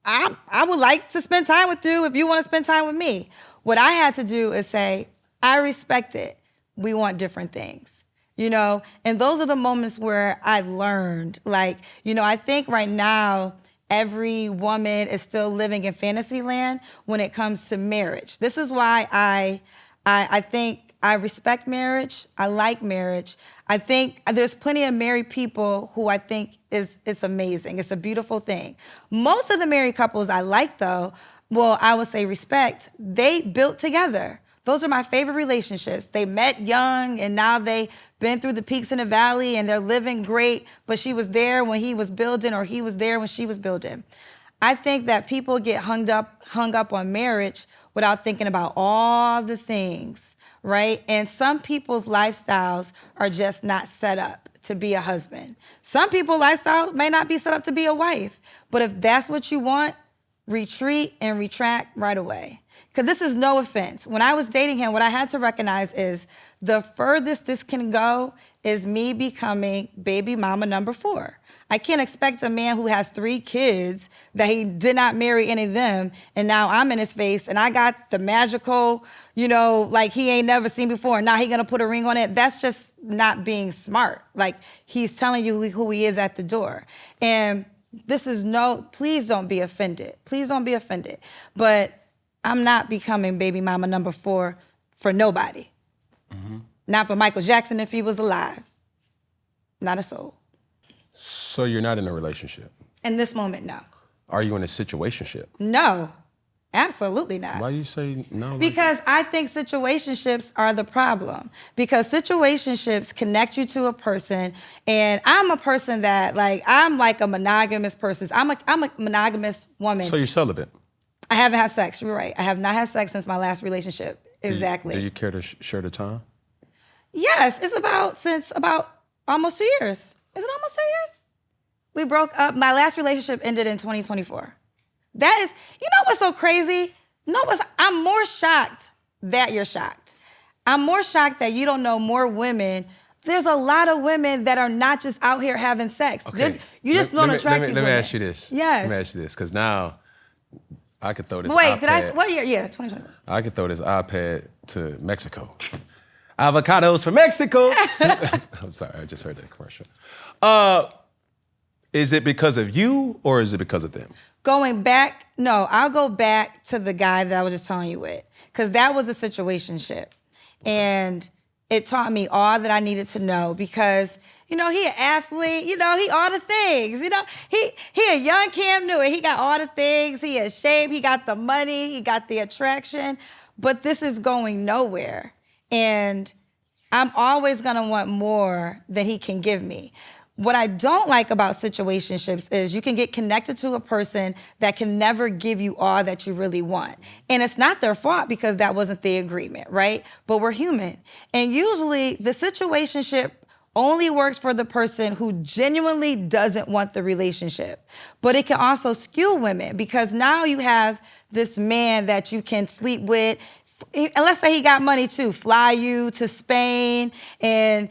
S1: I would like to spend time with you if you want to spend time with me. What I had to do is say, I respect it. We want different things. And those are the moments where I learned, I think right now, every woman is still living in fantasy land when it comes to marriage. This is why I think I respect marriage. I like marriage. I think there's plenty of married people who I think it's amazing. It's a beautiful thing. Most of the married couples I like, though, I would say respect, they built together. Those are my favorite relationships. They met young, and now they've been through the peaks and the valley, and they're living great, but she was there when he was building, or he was there when she was building. I think that people get hung up on marriage without thinking about all the things, right? And some people's lifestyles are just not set up to be a husband. Some people's lifestyles may not be set up to be a wife, but if that's what you want, retreat and retract right away. Because this is no offense. When I was dating him, what I had to recognize is the furthest this can go is me becoming baby mama number 4. I can't expect a man who has 3 kids that he did not marry any of them, and now I'm in his face, and I got the magical, like he ain't never seen before, and now he gonna put a ring on it. That's just not being smart. Like, he's telling you who he is at the door. And please don't be offended. Please don't be offended. But I'm not becoming baby mama number 4 for nobody. Mm-hmm. Not for Michael Jackson if he was alive. Not a soul.
S2: So you're not in a relationship?
S1: In this moment, no.
S2: Are you in a situationship?
S1: No, absolutely not.
S2: Why do you say no?
S1: Because I think situationships are the problem. Because situationships connect you to a person, and I'm a person that, I'm like a monogamous person. I'm a monogamous woman.
S2: So you're celibate?
S1: I haven't had sex, you're right. I have not had sex since my last relationship, exactly.
S2: Do you care to share the time?
S1: Yes, since about almost 2 years. Is it almost 2 years? We broke up. My last relationship ended in 2024. That is, what's so crazy? I'm more shocked that you're shocked. I'm more shocked that you don't know more women. There's a lot of women that are not just out here having sex.
S2: Okay.
S1: You just don't attract these women.
S2: Let me ask you this.
S1: Yes.
S2: Let me ask you this, because now I could throw this
S1: Wait,
S2: iPad.
S1: what year? Yeah, 2024.
S2: I could throw this iPad to Mexico. Avocados for Mexico. I'm sorry, I just heard that commercial. Is it because of you or is it because of them?
S1: Going back, no, I'll go back to the guy that I was just telling you with, because that was a situationship. And it taught me all that I needed to know because, he an athlete, he all the things, he a young Cam Newton, he got all the things, he has shape, he got the money, he got the attraction, but this is going nowhere. And I'm always gonna want more than he can give me. What I don't like about situationships is you can get connected to a person that can never give you all that you really want. And it's not their fault because that wasn't the agreement, right? But we're human. And usually the situationship only works for the person who genuinely doesn't want the relationship. But it can also skew women because now you have this man that you can sleep with. And let's say he got money too, fly you to Spain and,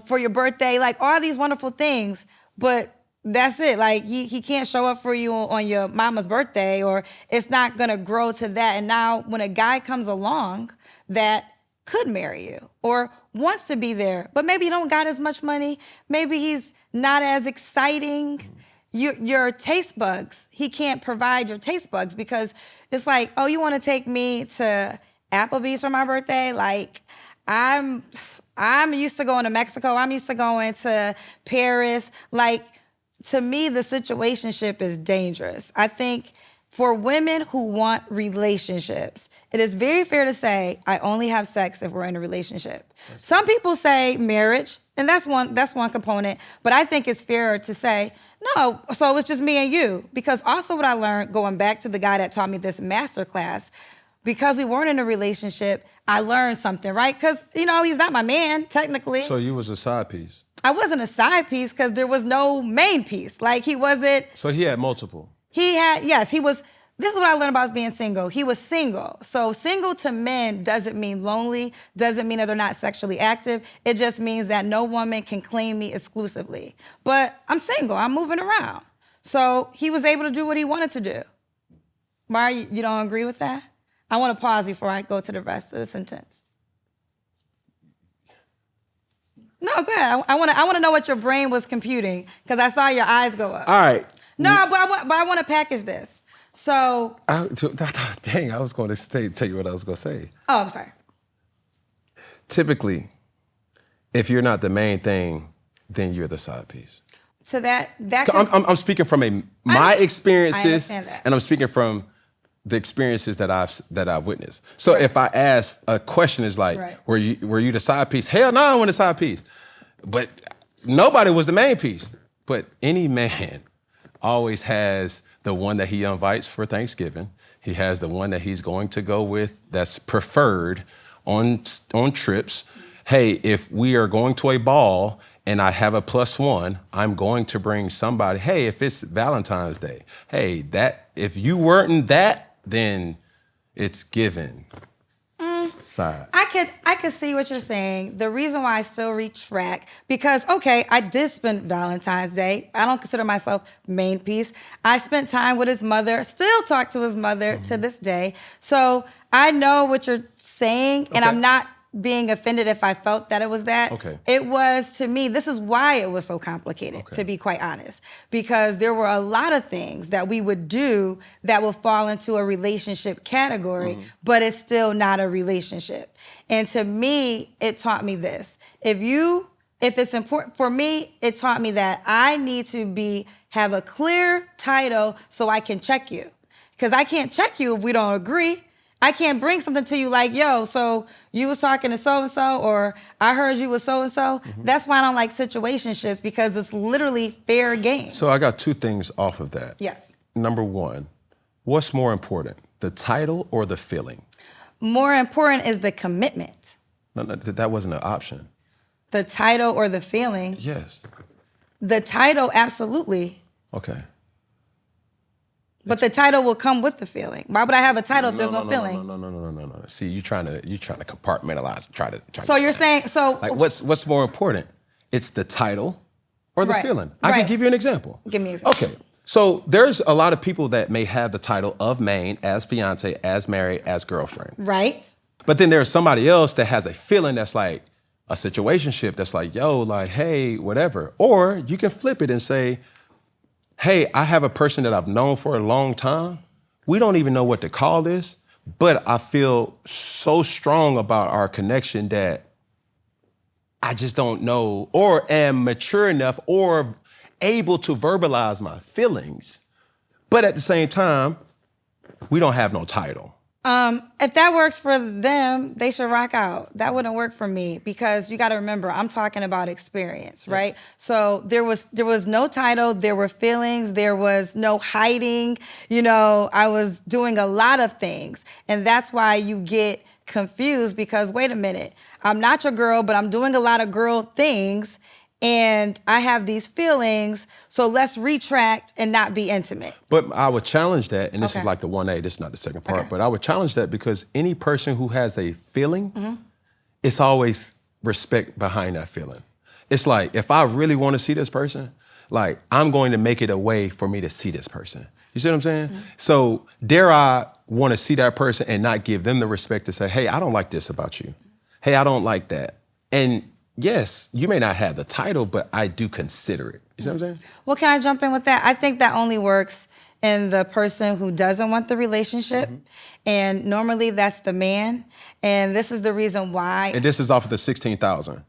S1: for your birthday, all these wonderful things. But that's it. He can't show up for you on your mama's birthday, or it's not going to grow to that. And now when a guy comes along that could marry you or wants to be there, but maybe he don't got as much money, maybe he's not as exciting. Your taste bugs, he can't provide your taste bugs because it's like, oh, you want to take me to Applebee's for my birthday? I'm used to going to Mexico. I'm used to going to Paris. To me, the situationship is dangerous. I think for women who want relationships, it is very fair to say, I only have sex if we're in a relationship. Some people say marriage, and that's one component, but I think it's fairer to say, no, so it's just me and you. Because also what I learned, going back to the guy that taught me this master class, because we weren't in a relationship, I learned something, right? Because, he's not my man, technically.
S2: So you was a side piece?
S1: I wasn't a side piece because there was no main piece. He wasn't...
S2: So he had multiple?
S1: Yes, he was... This is what I learned about being single. He was single. So single to men doesn't mean lonely, doesn't mean that they're not sexually active. It just means that no woman can claim me exclusively. But I'm single, I'm moving around. So he was able to do what he wanted to do. Mara, you don't agree with that? I want to pause before I go to the rest of the sentence. No, go ahead. I want to know what your brain was computing because I saw your eyes go up.
S2: All right.
S1: No, but I want to package this. So,
S2: dang, I was going to tell you what I was going to say.
S1: Oh, I'm sorry.
S2: Typically, if you're not the main thing, then you're the side piece.
S1: So
S2: I'm speaking from my experiences,
S1: I understand that.
S2: And I'm speaking from the experiences that I've witnessed. So if I ask a question, is like,
S1: right.
S2: were you the side piece? Hell no, I wasn't the side piece. But nobody was the main piece. But any man always has the one that he invites for Thanksgiving. He has the one that he's going to go with that's preferred on trips. Hey, if we are going to a ball and I have a +1, I'm going to bring somebody, hey, if it's Valentine's Day, hey, if you weren't that, then it's given. Side.
S1: I could see what you're saying. The reason why I still retract, because okay, I did spend Valentine's Day. I don't consider myself main piece. I spent time with his mother, still talk to his mother to this day. So I know what you're saying, and I'm not being offended if I felt that it was that.
S2: Okay.
S1: It was, to me, this is why it was so complicated, to be quite honest. Because there were a lot of things that we would do that will fall into a relationship category, but it's still not a relationship. And to me, it taught me this. If it's important, for me, it taught me that I need to have a clear title so I can check you. Because I can't check you if we don't agree. I can't bring something to you like, yo, so you was talking to so-and-so, or I heard you was so-and-so. That's why I don't like situationships, because it's literally fair game.
S2: So I got 2 things off of that.
S1: Yes.
S2: Number 1, what's more important, the title or the feeling?
S1: More important is the commitment.
S2: No, that wasn't an option.
S1: The title or the feeling.
S2: Yes.
S1: The title, absolutely.
S2: Okay.
S1: But the title will come with the feeling. Why would I have a title if there's no feeling?
S2: No. See, you're trying to compartmentalize. Try
S1: So
S2: to
S1: you're saying, so
S2: like what's more important? It's the title or the feeling. I can give you an example.
S1: Give me an example.
S2: Okay. So there's a lot of people that may have the title of main, as fiance, as married, as girlfriend.
S1: Right.
S2: But then there's somebody else that has a feeling that's like a situationship that's like, yo, like, hey, whatever. Or you can flip it and say, hey, I have a person that I've known for a long time. We don't even know what to call this, but I feel so strong about our connection that I just don't know or am mature enough or able to verbalize my feelings. But at the same time, we don't have no title.
S1: If that works for them, they should rock out. That wouldn't work for me, because you got to remember, I'm talking about experience, right? So there was no title, there were feelings, there was no hiding. You know, I was doing a lot of things, and that's why you get confused, because wait a minute, I'm not your girl, but I'm doing a lot of girl things. And I have these feelings, so let's retract and not be intimate.
S2: But I would challenge that, and this is like the 1A, this is not the second part, but I would challenge that, because any person who has a feeling, it's always respect behind that feeling. It's like, if I really want to see this person, like, I'm going to make it a way for me to see this person. You see what I'm saying? So dare I want to see that person and not give them the respect to say, hey, I don't like this about you. Hey, I don't like that. And yes, you may not have the title, but I do consider it. You see what I'm saying?
S1: Well, can I jump in with that? I think that only works in the person who doesn't want the relationship. And normally that's the man. And this is the reason why.
S2: And this is off of the 16,000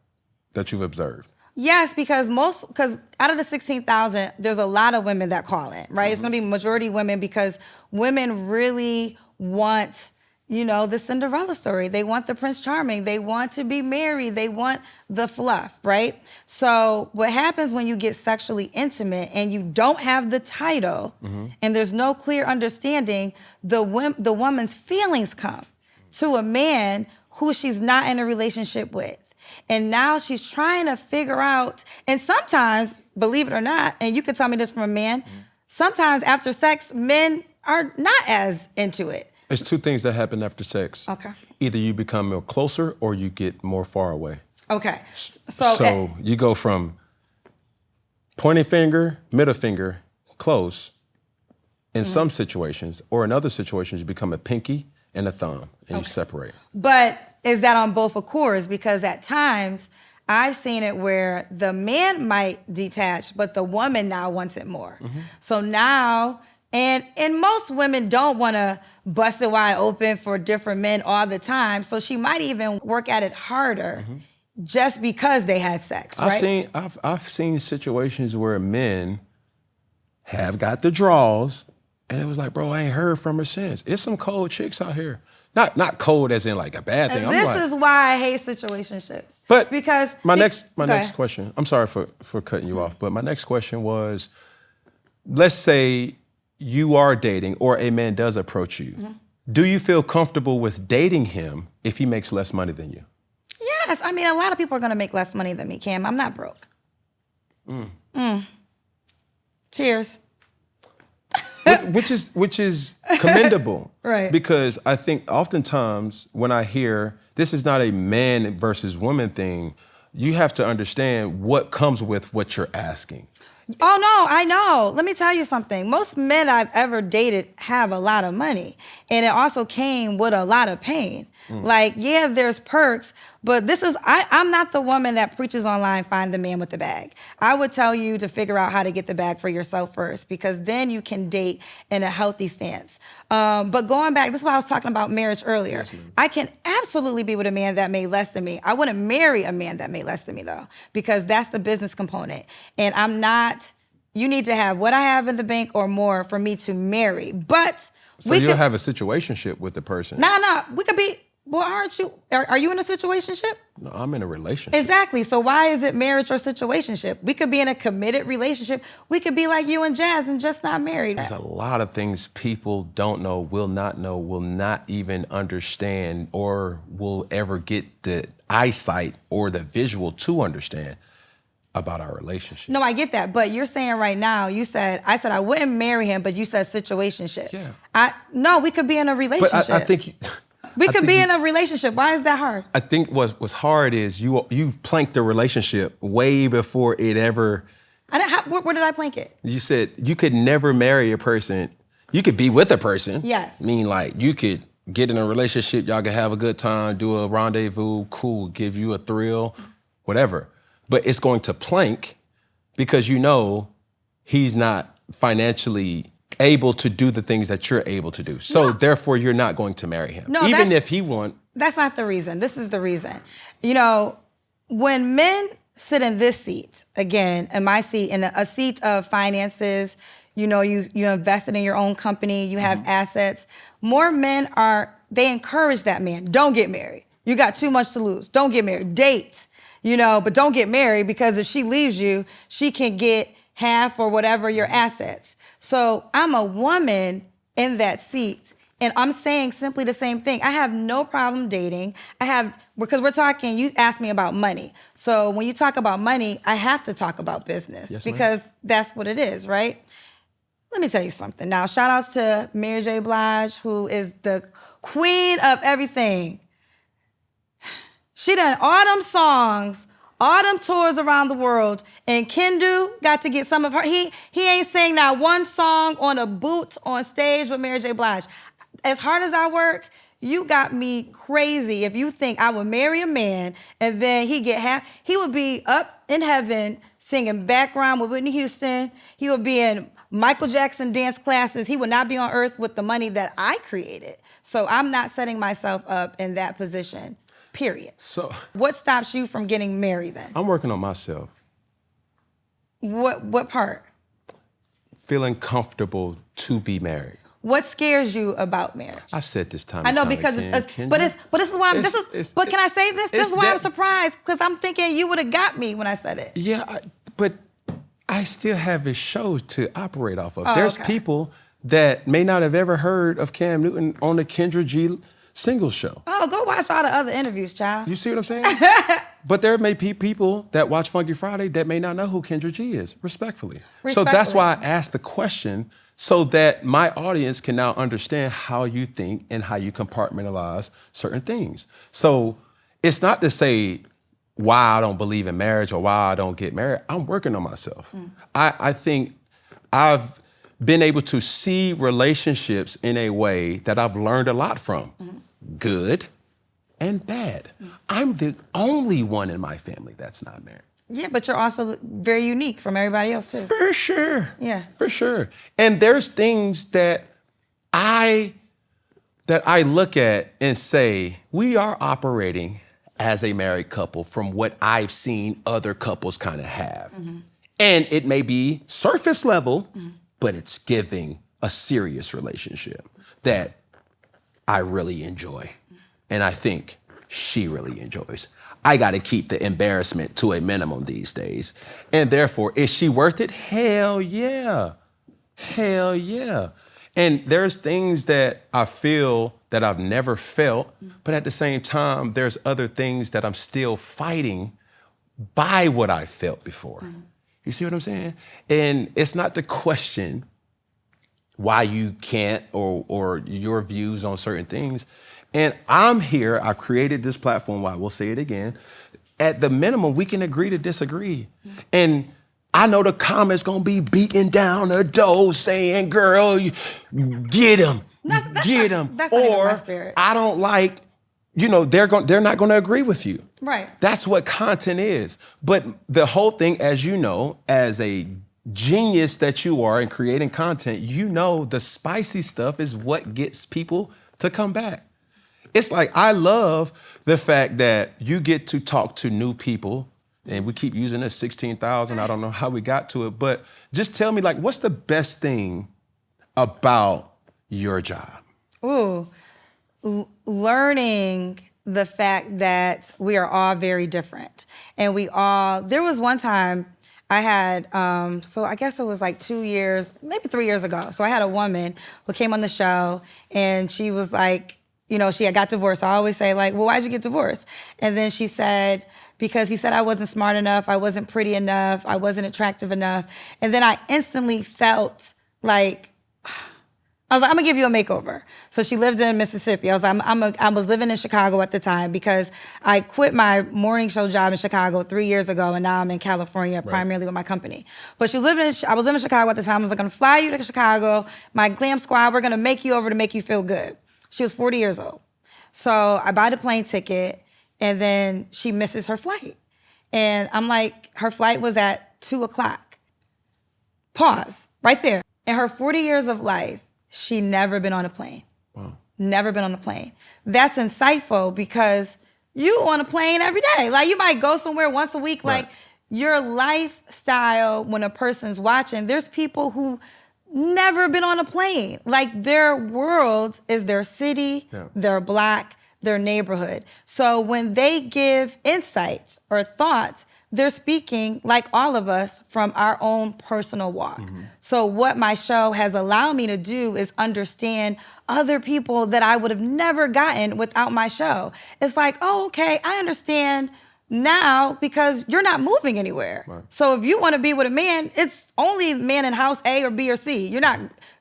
S2: that you've observed.
S1: Yes, because out of the 16,000, there's a lot of women that call in, right? It's going to be majority women, because women really want, you know, the Cinderella story. They want the Prince Charming. They want to be married. They want the fluff, right? So what happens when you get sexually intimate and you don't have the title and there's no clear understanding, the woman's feelings come to a man who she's not in a relationship with. And now she's trying to figure out, and sometimes, believe it or not, and you can tell me this from a man, sometimes after sex, men are not as into it.
S2: There's 2 things that happen after sex.
S1: Okay.
S2: Either you become more closer or you get more far away.
S1: Okay. So
S2: you go from pointing finger, middle finger, close in some situations, or in other situations, you become a pinky and a thumb, and you separate.
S1: But is that on both accords? Because at times, I've seen it where the man might detach, but the woman now wants it more. So now, and most women don't want to bust it wide open for different men all the time. So she might even work at it harder just because they had sex, right?
S2: I've seen situations where men have got the draws, and it was like, bro, I ain't heard from her since. It's some cold chicks out here. Not cold as in like a bad thing.
S1: This is why I hate situationships.
S2: But
S1: because
S2: my next question, I'm sorry for cutting you off, but my next question was, let's say you are dating or a man does approach you. Do you feel comfortable with dating him if he makes less money than you?
S1: Yes. I mean, a lot of people are going to make less money than me, Cam. I'm not broke. Cheers.
S2: Which is commendable.
S1: Right.
S2: Because I think oftentimes when I hear this is not a man versus woman thing, you have to understand what comes with what you're asking.
S1: Oh, no, I know. Let me tell you something. Most men I've ever dated have a lot of money, and it also came with a lot of pain. Like, yeah, there's perks, but I'm not the woman that preaches online, find the man with the bag. I would tell you to figure out how to get the bag for yourself first, because then you can date in a healthy stance. But going back, this is why I was talking about marriage earlier.
S2: Yes,
S1: I can absolutely be with a man that made less than me. I wouldn't marry a man that made less than me, though, because that's the business component. And I'm not, you need to have what I have in the bank or more for me to marry. But
S2: so you'll have a situationship with the person.
S1: No, we could be, well, aren't you, are you in a situationship?
S2: No, I'm in a relationship.
S1: Exactly. So why is it marriage or situationship? We could be in a committed relationship. We could be like you and Jazz and just not married.
S2: There's a lot of things people don't know, will not even understand, or will ever get the eyesight or the visual to understand about our relationship.
S1: No, I get that. But you're saying right now, I said I wouldn't marry him, but you said situationship.
S2: Yeah.
S1: No, we could be in a relationship.
S2: But I think...
S1: We could be in a relationship. Why is that hard?
S2: I think what's hard is you've planked the relationship way before it ever...
S1: Where did I plank it?
S2: You said you could never marry a person. You could be with a person.
S1: Yes.
S2: I mean, like, you could get in a relationship, y'all could have a good time, do a rendezvous, cool, give you a thrill, whatever. But it's going to plank because you know he's not financially able to do the things that you're able to do. So therefore, you're not going to marry him.
S1: No,
S2: even if he want.
S1: That's not the reason. This is the reason. You know, when men sit in this seat, again, in my seat, in a seat of finances, you know, you invested in your own company, you have assets, more men they encourage that man. Don't get married. You got too much to lose. Don't get married. Date, you know, but don't get married, because if she leaves you, she can get half or whatever your assets. So I'm a woman in that seat, and I'm saying simply the same thing. I have no problem dating. Because we're talking, you asked me about money. So when you talk about money, I have to talk about business, because that's what it is, right? Let me tell you something. Now, shout outs to Mary J. Blige, who is the queen of everything. She done all them songs, all them tours around the world, and Kendu got to get some of her. He ain't sang not one song on a boot on stage with Mary J. Blige. As hard as I work, you got me crazy if you think I would marry a man and then he would be up in heaven singing background with Whitney Houston. He would be in Michael Jackson dance classes. He would not be on earth with the money that I created. So I'm not setting myself up in that position. Period.
S2: So
S1: what stops you from getting married then?
S2: I'm working on myself.
S1: What part?
S2: Feeling comfortable to be married.
S1: What scares you about marriage?
S2: I've said this time.
S1: I know,
S2: and time
S1: because
S2: again,
S1: but this is why but can I say this? This is why I'm surprised, because I'm thinking you would have got me when I said it.
S2: Yeah, but I still have a show to operate off of. There's people that may not have ever heard of Cam Newton on the Kendra G single show.
S1: Oh, go watch all the other interviews, child.
S2: You see what I'm saying? But there may be people that watch Funky Friday that may not know who Kendra G is, respectfully. So that's why I asked the question, so that my audience can now understand how you think and how you compartmentalize certain things. So it's not to say why I don't believe in marriage or why I don't get married. I'm working on myself. I think I've been able to see relationships in a way that I've learned a lot from, good and bad. I'm the only one in my family that's not married.
S1: Yeah, but you're also very unique from everybody else too.
S2: For sure.
S1: Yeah.
S2: For sure. And there's things that I look at and say, we are operating as a married couple from what I've seen other couples kind of have. And it may be surface level, but it's giving a serious relationship that I really enjoy. And I think she really enjoys. I got to keep the embarrassment to a minimum these days. And therefore, is she worth it? Hell yeah. Hell yeah. And there's things that I feel that I've never felt, but at the same time, there's other things that I'm still fighting by what I felt before. You see what I'm saying? And it's not the question why you can't or your views on certain things. And I'm here, I created this platform, why we'll say it again. At the minimum, we can agree to disagree. And I know the comments gonna be beating down the door saying, girl, get him, get him.
S1: That's not even my
S2: Or
S1: spirit.
S2: I don't like, they're not gonna agree with you.
S1: Right.
S2: That's what content is. But the whole thing, as you know, as a genius that you are in creating content, the spicy stuff is what gets people to come back. It's like, I love the fact that you get to talk to new people, and we keep using this 16,000. I don't know how we got to it, but just tell me, like, what's the best thing about your job?
S1: Ooh, learning the fact that we are all very different. And there was one time I had, so I guess it was like 2 years, maybe 3 years ago. So I had a woman who came on the show, and she was like, she had got divorced. I always say, like, well, why'd you get divorced? And then she said, because he said I wasn't smart enough, I wasn't pretty enough, I wasn't attractive enough. And then I instantly felt like, I was like, I'm gonna give you a makeover. So she lived in Mississippi. I was living in Chicago at the time because I quit my morning show job in Chicago 3 years ago, and now I'm in California primarily with my company. But I was living in Chicago at the time. I was like, I'm gonna fly you to Chicago, my glam squad, we're gonna make you over to make you feel good. She was 40 years old. So I buy the plane ticket, and then she misses her flight. And I'm like, her flight was at 2:00. Pause, right there. In her 40 years of life, she never been on a plane.
S2: Wow.
S1: Never been on a plane. That's insightful because you on a plane every day. Like, you might go somewhere once a week.
S2: Right.
S1: Like, your lifestyle, when a person's watching, there's people who never been on a plane. Like, their world is their city, their block, their neighborhood. So when they give insights or thoughts, they're speaking, like all of us, from our own personal walk. Mm-hmm. So what my show has allowed me to do is understand other people that I would have never gotten without my show. It's like, oh, okay, I understand now because you're not moving anywhere. Right. So if you want to be with a man, it's only man in house A or B or C.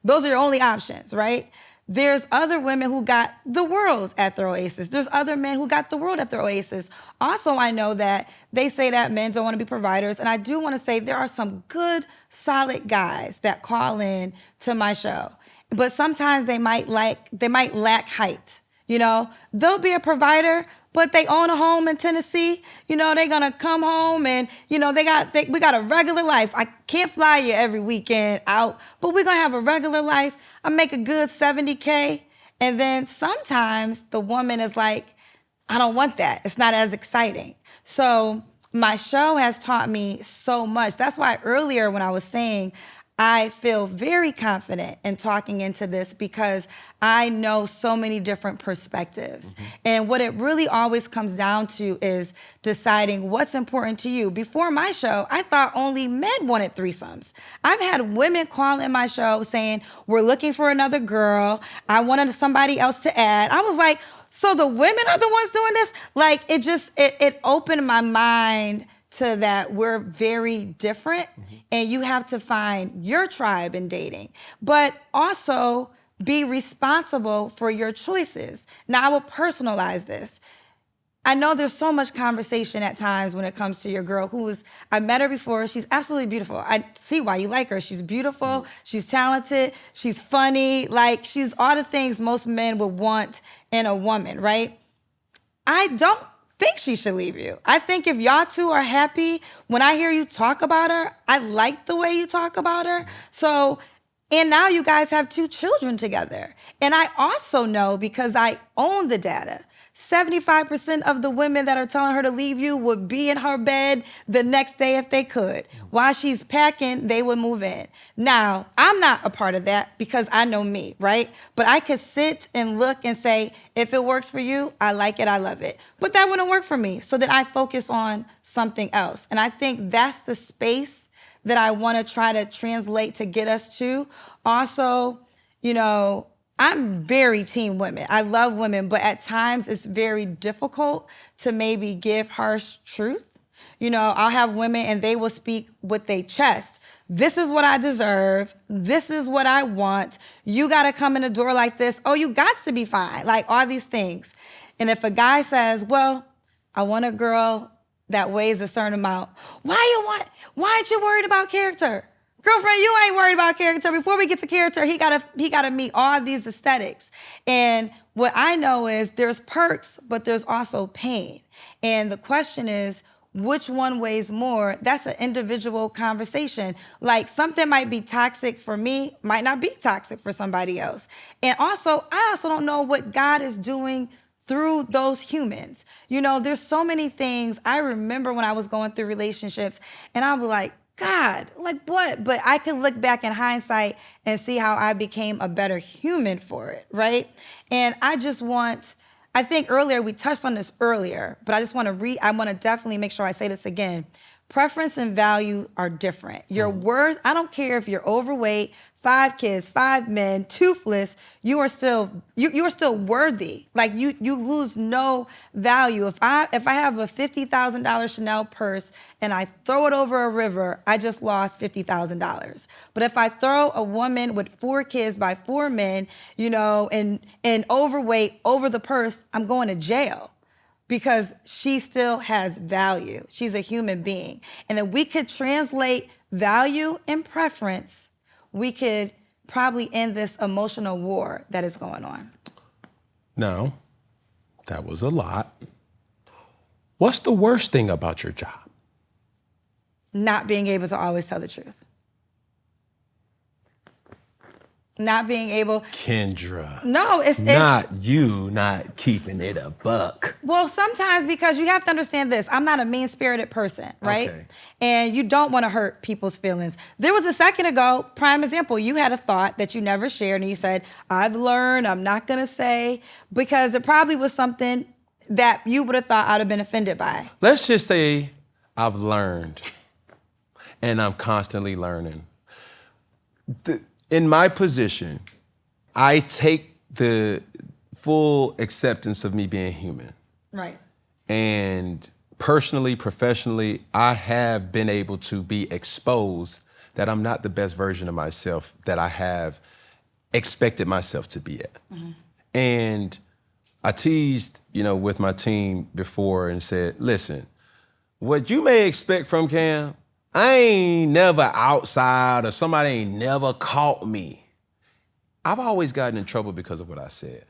S1: Those are your only options, right? There's other women who got the world at their oasis. There's other men who got the world at their oasis. Also, I know that they say that men don't want to be providers. And I do want to say there are some good, solid guys that call in to my show. But sometimes they might lack height. They'll be a provider, but they own a home in Tennessee. They're gonna come home and, we got a regular life. I can't fly you every weekend out, but we're gonna have a regular life. I make a good $70K. And then sometimes the woman is like, I don't want that. It's not as exciting. So my show has taught me so much. That's why earlier when I was saying, I feel very confident in talking into this because I know so many different perspectives. Mm-hmm. And what it really always comes down to is deciding what's important to you. Before my show, I thought only men wanted threesomes. I've had women call in my show saying, we're looking for another girl. I wanted somebody else to add. I was like, so the women are the ones doing this? Like, it opened my mind to that we're very different, mm-hmm. and you have to find your tribe in dating, but also be responsible for your choices. Now, I will personalize this. I know there's so much conversation at times when it comes to your girl I met her before. She's absolutely beautiful. I see why you like her. She's beautiful. Mm-hmm. She's talented. She's funny. Like, she's all the things most men would want in a woman, right? I don't think she should leave you. I think if y'all two are happy, when I hear you talk about her, I like the way you talk about her. So, and now you guys have 2 children together. And I also know, because I own the data, 75% of the women that are telling her to leave you would be in her bed the next day if they could. While she's packing, they would move in. Now, I'm not a part of that because I know me, right? But I could sit and look and say, if it works for you, I like it, I love it. But that wouldn't work for me. So then I focus on something else. And I think that's the space that I want to try to translate to get us to. Also, I'm very team women. I love women, but at times it's very difficult to maybe give harsh truth. You know, I'll have women and they will speak with their chest. This is what I deserve. This is what I want. You got to come in the door like this. Oh, you got to be fine. Like all these things. And if a guy says, well, I want a girl that weighs a certain amount. Why aren't you worried about character? Girlfriend, you ain't worried about character. Before we get to character, he gotta meet all these aesthetics. And what I know is there's perks, but there's also pain. And the question is, which one weighs more? That's an individual conversation. Like something might be toxic for me, might not be toxic for somebody else. And also, I also don't know what God is doing through those humans. You know, there's so many things. I remember when I was going through relationships and I was like, God, like what? But I can look back in hindsight and see how I became a better human for it, right? And I think earlier, we touched on this earlier, but I just want to I want to definitely make sure I say this again. Preference and value are different. Your worth, I don't care if you're overweight, 5 kids, 5 men, toothless, you are still worthy. Like you lose no value. If I have a $50,000 Chanel purse and I throw it over a river, I just lost $50,000. But if I throw a woman with 4 kids by 4 men, you know, and overweight over the purse, I'm going to jail. Because she still has value. She's a human being. And if we could translate value and preference, we could probably end this emotional war that is going on.
S2: Now, that was a lot. What's the worst thing about your job?
S1: Not being able to always tell the truth. Not being able.
S2: Kendra.
S1: No, it's
S2: not keeping it a buck.
S1: Well, sometimes because you have to understand this. I'm not a mean-spirited person, right?
S2: Okay.
S1: And you don't want to hurt people's feelings. There was a second ago, prime example, you had a thought that you never shared and you said, I've learned, I'm not going to say, because it probably was something that you would have thought I'd have been offended by.
S2: Let's just say I've learned and I'm constantly learning. In my position, I take the full acceptance of me being human.
S1: Right.
S2: And personally, professionally, I have been able to be exposed that I'm not the best version of myself that I have expected myself to be at. Mm-hmm. And I teased, you know, with my team before and said, listen, what you may expect from Cam, I ain't never outside or somebody ain't never caught me. I've always gotten in trouble because of what I said.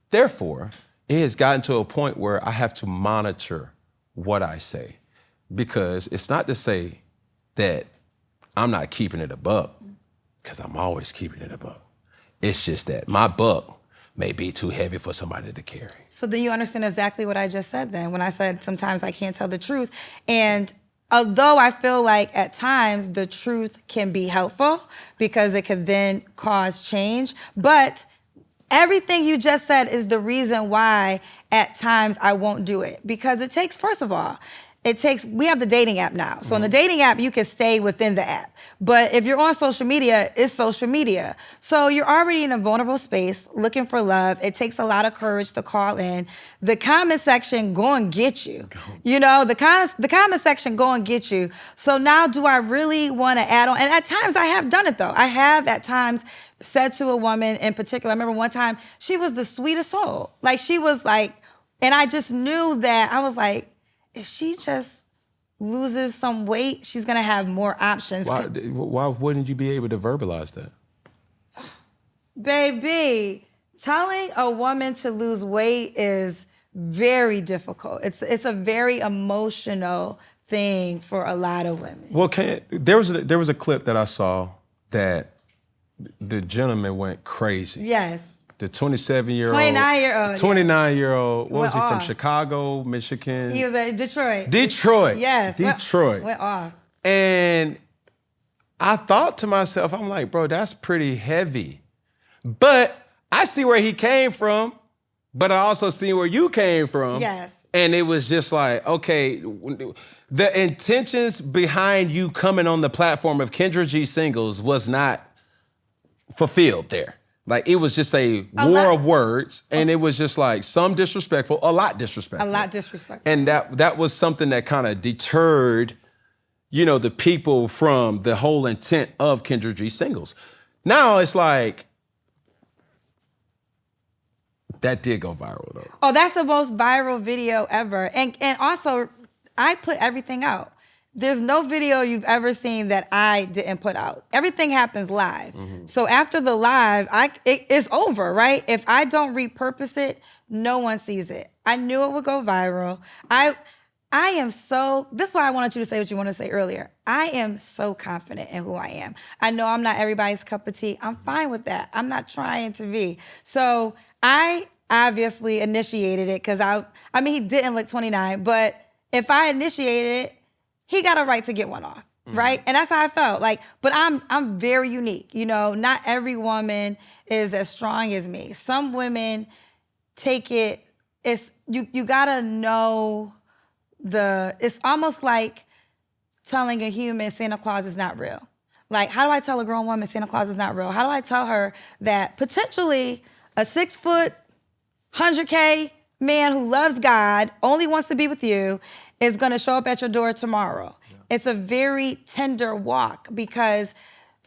S2: Therefore, it has gotten to a point where I have to monitor what I say, because it's not to say that I'm not keeping it a buck, because I'm always keeping it a buck. It's just that my buck may be too heavy for somebody to carry.
S1: So do you understand exactly what I just said then when I said sometimes I can't tell the truth? And although I feel like at times the truth can be helpful because it could then cause change, but everything you just said is the reason why at times I won't do it. Because it takes, first of all, we have the dating app now. So in the dating app, you can stay within the app. But if you're on social media, it's social media. So you're already in a vulnerable space looking for love. It takes a lot of courage to call in. The comment section go and get you. You know, the comment section go and get you. So now do I really want to add on? And at times I have done it though. I have at times said to a woman in particular, I remember one time, she was the sweetest soul. Like she was like, and I just knew that, I was like, if she just loses some weight, she's gonna have more options.
S2: Why wouldn't you be able to verbalize that?
S1: Baby, telling a woman to lose weight is very difficult. It's a very emotional thing for a lot of women.
S2: Well, there was a clip that I saw that the gentleman went crazy.
S1: Yes.
S2: The 29-year-old.
S1: 29-year-old.
S2: What was he from? Chicago, Michigan?
S1: He was at Detroit.
S2: Detroit.
S1: Yes.
S2: Detroit.
S1: Went off.
S2: And I thought to myself, I'm like, bro, that's pretty heavy. But I see where he came from, but I also see where you came from.
S1: Yes.
S2: And it was just like, okay, the intentions behind you coming on the platform of Kendra G Singles was not fulfilled there. Like it was just a war of words, and it was just like some disrespectful, a lot disrespectful.
S1: A lot disrespectful.
S2: And that was something that kind of deterred, you know, the people from the whole intent of Kendra G singles. Now it's like, that did go viral though.
S1: Oh, that's the most viral video ever. And also, I put everything out. There's no video you've ever seen that I didn't put out. Everything happens live. So after the live, it's over, right? If I don't repurpose it, no one sees it. I knew it would go viral. I am so, this is why I wanted you to say what you want to say earlier. I am so confident in who I am. I know I'm not everybody's cup of tea. I'm fine with that. I'm not trying to be. So I obviously initiated it because I mean, he didn't look 29, but if I initiated it, he got a right to get one off, right? And that's how I felt. Like, but I'm very unique. You know, not every woman is as strong as me. Some women take it, you gotta know it's almost like telling a human Santa Claus is not real. Like, how do I tell a grown woman Santa Claus is not real? How do I tell her that potentially a 6 foot, 100K man who loves God, only wants to be with you, is gonna show up at your door tomorrow? Yeah. It's a very tender walk because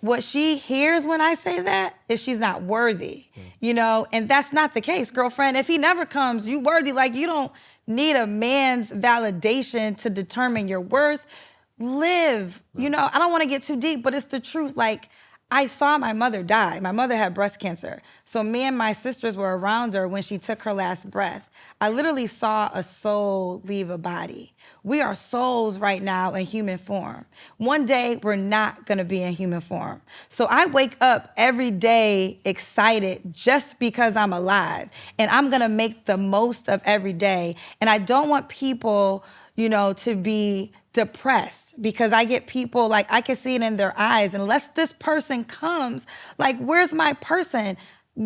S1: what she hears when I say that is she's not worthy, you know? And that's not the case, girlfriend. If he never comes, you worthy. Like, you don't need a man's validation to determine your worth. Live, you know? I don't wanna get too deep, but it's the truth. Like, I saw my mother die. My mother had breast cancer. So me and my sisters were around her when she took her last breath. I literally saw a soul leave a body. We are souls right now in human form. One day, we're not gonna be in human form. So I wake up every day excited just because I'm alive. And I'm gonna make the most of every day. And I don't want people, you know, to be depressed because I get people, like, I can see it in their eyes. Unless this person comes, like, where's my person?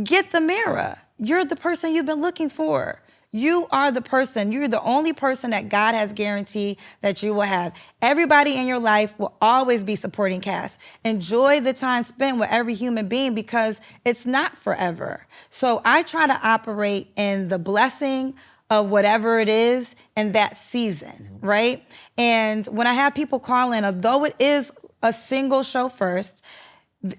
S1: Get the mirror. You're the person you've been looking for. You are the person. You're the only person that God has guaranteed that you will have. Everybody in your life will always be supporting cast. Enjoy the time spent with every human being because it's not forever. So I try to operate in the blessing of whatever it is in that season, right? And when I have people call in, although it is a single show first,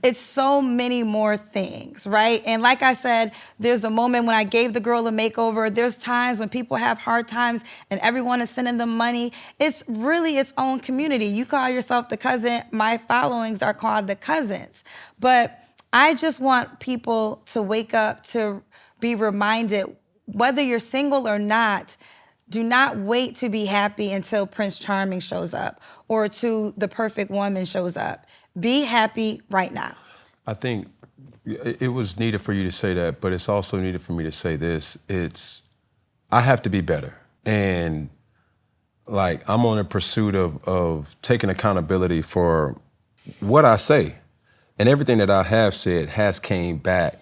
S1: it's so many more things, right? And like I said, there's a moment when I gave the girl a makeover. There's times when people have hard times and everyone is sending them money. It's really its own community. You call yourself the cousin. My followings are called the cousins. But I just want people to wake up to be reminded, whether you're single or not, do not wait to be happy until Prince Charming shows up or to the perfect woman shows up. Be happy right now.
S2: I think it was needed for you to say that, but it's also needed for me to say this. I have to be better. And like, I'm on a pursuit of taking accountability for what I say. And everything that I have said has came back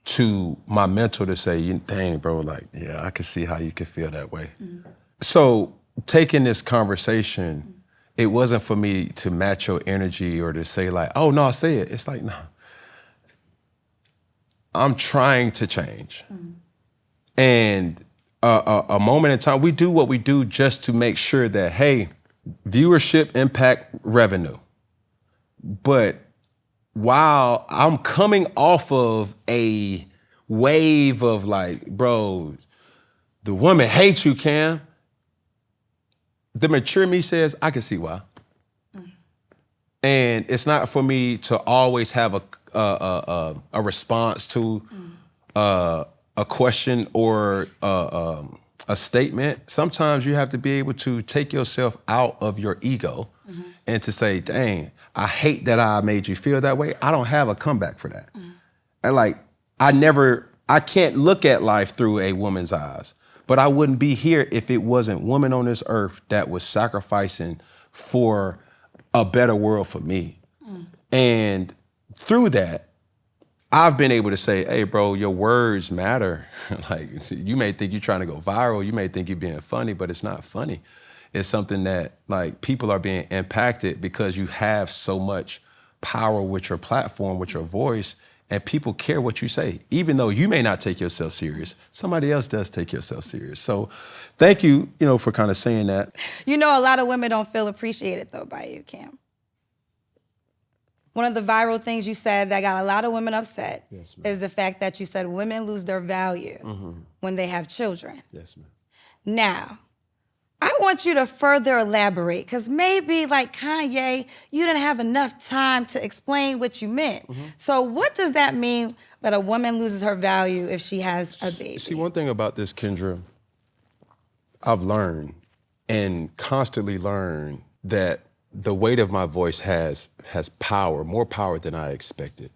S2: to my mentor to say, dang, bro, like, yeah, I can see how you could feel that way. Mm-hmm. So taking this conversation, it wasn't for me to match your energy or to say like, oh, no, say it. It's like, no. I'm trying to change. Mm-hmm. And a moment in time, we do what we do just to make sure that, hey, viewership impact revenue. But while I'm coming off of a wave of like, bro, the woman hates you, Cam, the mature me says, I can see why. Mm. And it's not for me to always have a response to a question or a statement. Sometimes you have to be able to take yourself out of your ego and to say, dang, I hate that I made you feel that way. I don't have a comeback for that. And like, I can't look at life through a woman's eyes, but I wouldn't be here if it wasn't women on this earth that was sacrificing for a better world for me. And through that, I've been able to say, hey, bro, your words matter. Like, you may think you're trying to go viral. You may think you're being funny, but it's not funny. It's something that, like, people are being impacted because you have so much power with your platform, with your voice, And people care what you say. Even though you may not take yourself serious, somebody else does take yourself serious. So thank you, for kind of saying that.
S1: A lot of women don't feel appreciated, though, by you, Cam. One of the viral things you said that got a lot of women upset is the fact that you said women lose their value when they have children.
S2: Yes, ma'am.
S1: Now, I want you to further elaborate, because maybe, like Kanye, you didn't have enough time to explain what you meant. So what does that mean that a woman loses her value if she has a baby?
S2: See, one thing about this, Kendra, I've learned and constantly learn that the weight of my voice has power, more power than I expected.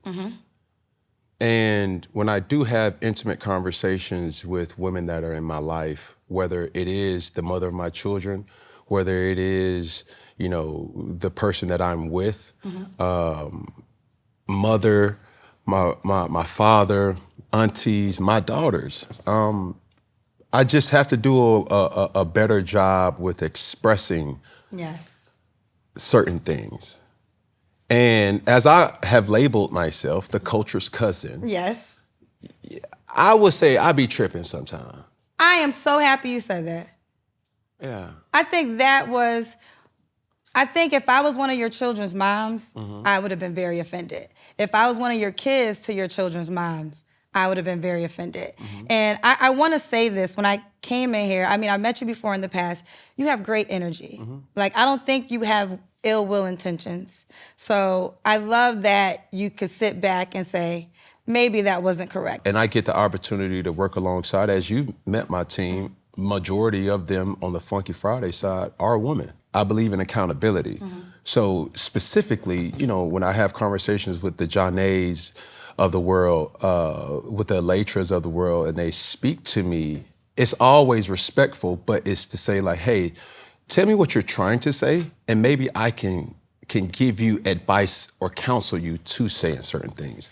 S2: And when I do have intimate conversations with women that are in my life, whether it is the mother of my children, whether it is, the person that I'm with, mother, my father, aunties, my daughters, I just have to do a better job with expressing certain things. And as I have labeled myself, the culture's cousin.
S1: Yes.
S2: I would say I be tripping sometimes.
S1: I am so happy you said that.
S2: Yeah.
S1: I think if I was one of your children's moms, I would have been very offended. If I was one of your kids to your children's moms, I would have been very offended. And I want to say this, when I came in here, I met you before in the past, you have great energy. Like, I don't think you have ill will intentions. So I love that you could sit back and say, maybe that wasn't correct.
S2: And I get the opportunity to work alongside, as you met my team, majority of them on the Funky Friday side are women. I believe in accountability. So specifically, when I have conversations with the Johnnays of the world, with the Elatras of the world, and they speak to me, it's always respectful, but it's to say like, hey, tell me what you're trying to say, and maybe I can give you advice or counsel you to saying certain things.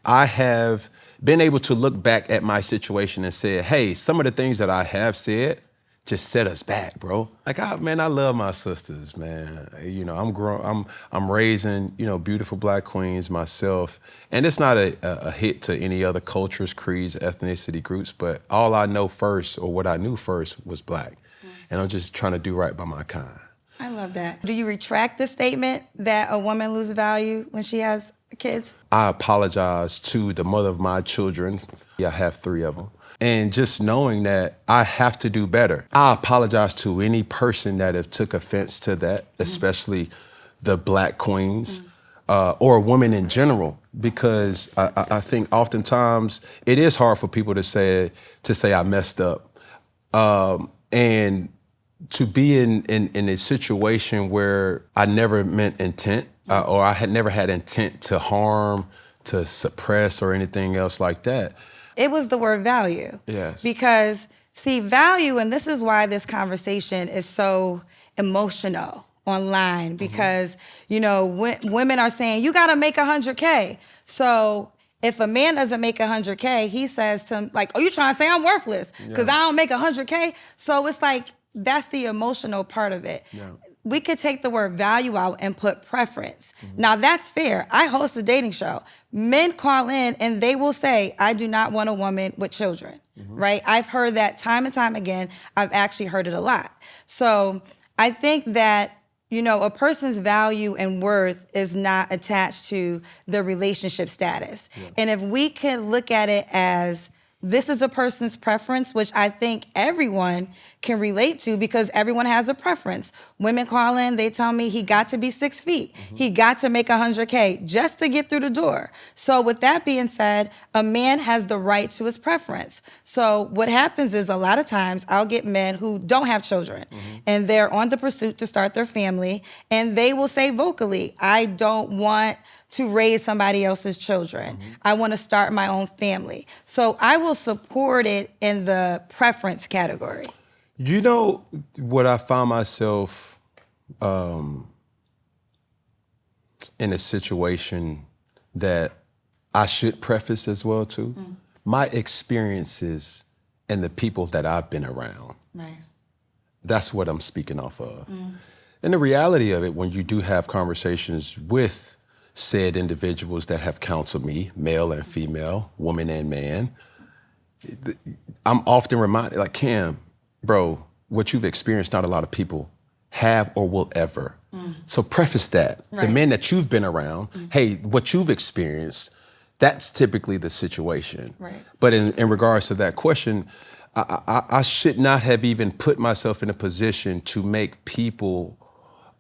S2: I have been able to look back at my situation and say, hey, some of the things that I have said just set us back, bro. Like, I love my sisters, man. I'm raising, beautiful Black queens myself. And it's not a hit to any other cultures, creeds, ethnicity groups, but all I know first, or what I knew first, was Black. And I'm just trying to do right by my kind.
S1: I love that. Do you retract the statement that a woman loses value when she has kids?
S2: I apologize to the mother of my children. I have 3 of them. And just knowing that I have to do better. I apologize to any person that have took offense to that, especially the Black queens, or women in general, because I think oftentimes it is hard for people to say I messed up. And to be in a situation where I never meant intent, or I had never had intent to harm, to suppress, or anything else like that.
S1: It was the word value.
S2: Yes.
S1: Because, see, value, and this is why this conversation is so emotional online, because, women are saying, you gotta make 100K. So if a man doesn't make 100K, he says to him, like, oh, you trying to say I'm worthless because I don't make 100K? So it's like, that's the emotional part of it. Yeah. We could take the word value out and put preference. Now, that's fair. I host a dating show. Men call in and they will say, I do not want a woman with children, right? I've heard that time and time again. I've actually heard it a lot. So I think that, a person's value and worth is not attached to the relationship status. Yeah. And if we can look at it as this is a person's preference, which I think everyone can relate to, because everyone has a preference. Women call in, they tell me he got to be 6 feet. He got to make 100K just to get through the door. So with that being said, a man has the right to his preference. So what happens is a lot of times I'll get men who don't have children and they're on the pursuit to start their family, and they will say vocally, I don't want to raise somebody else's children. I want to start my own family. So I will support it in the preference category.
S2: What I found myself in a situation that I should preface as well too? My experiences and the people that I've been around. Right. That's what I'm speaking off of. And the reality of it, when you do have conversations with said individuals that have counseled me, male and female, woman and man, I'm often reminded, like, Cam, bro, what you've experienced, not a lot of people have or will ever. So preface that.
S1: Right.
S2: The men that you've been around, hey, what you've experienced, that's typically the situation.
S1: Right.
S2: But in regards to that question, I should not have even put myself in a position to make people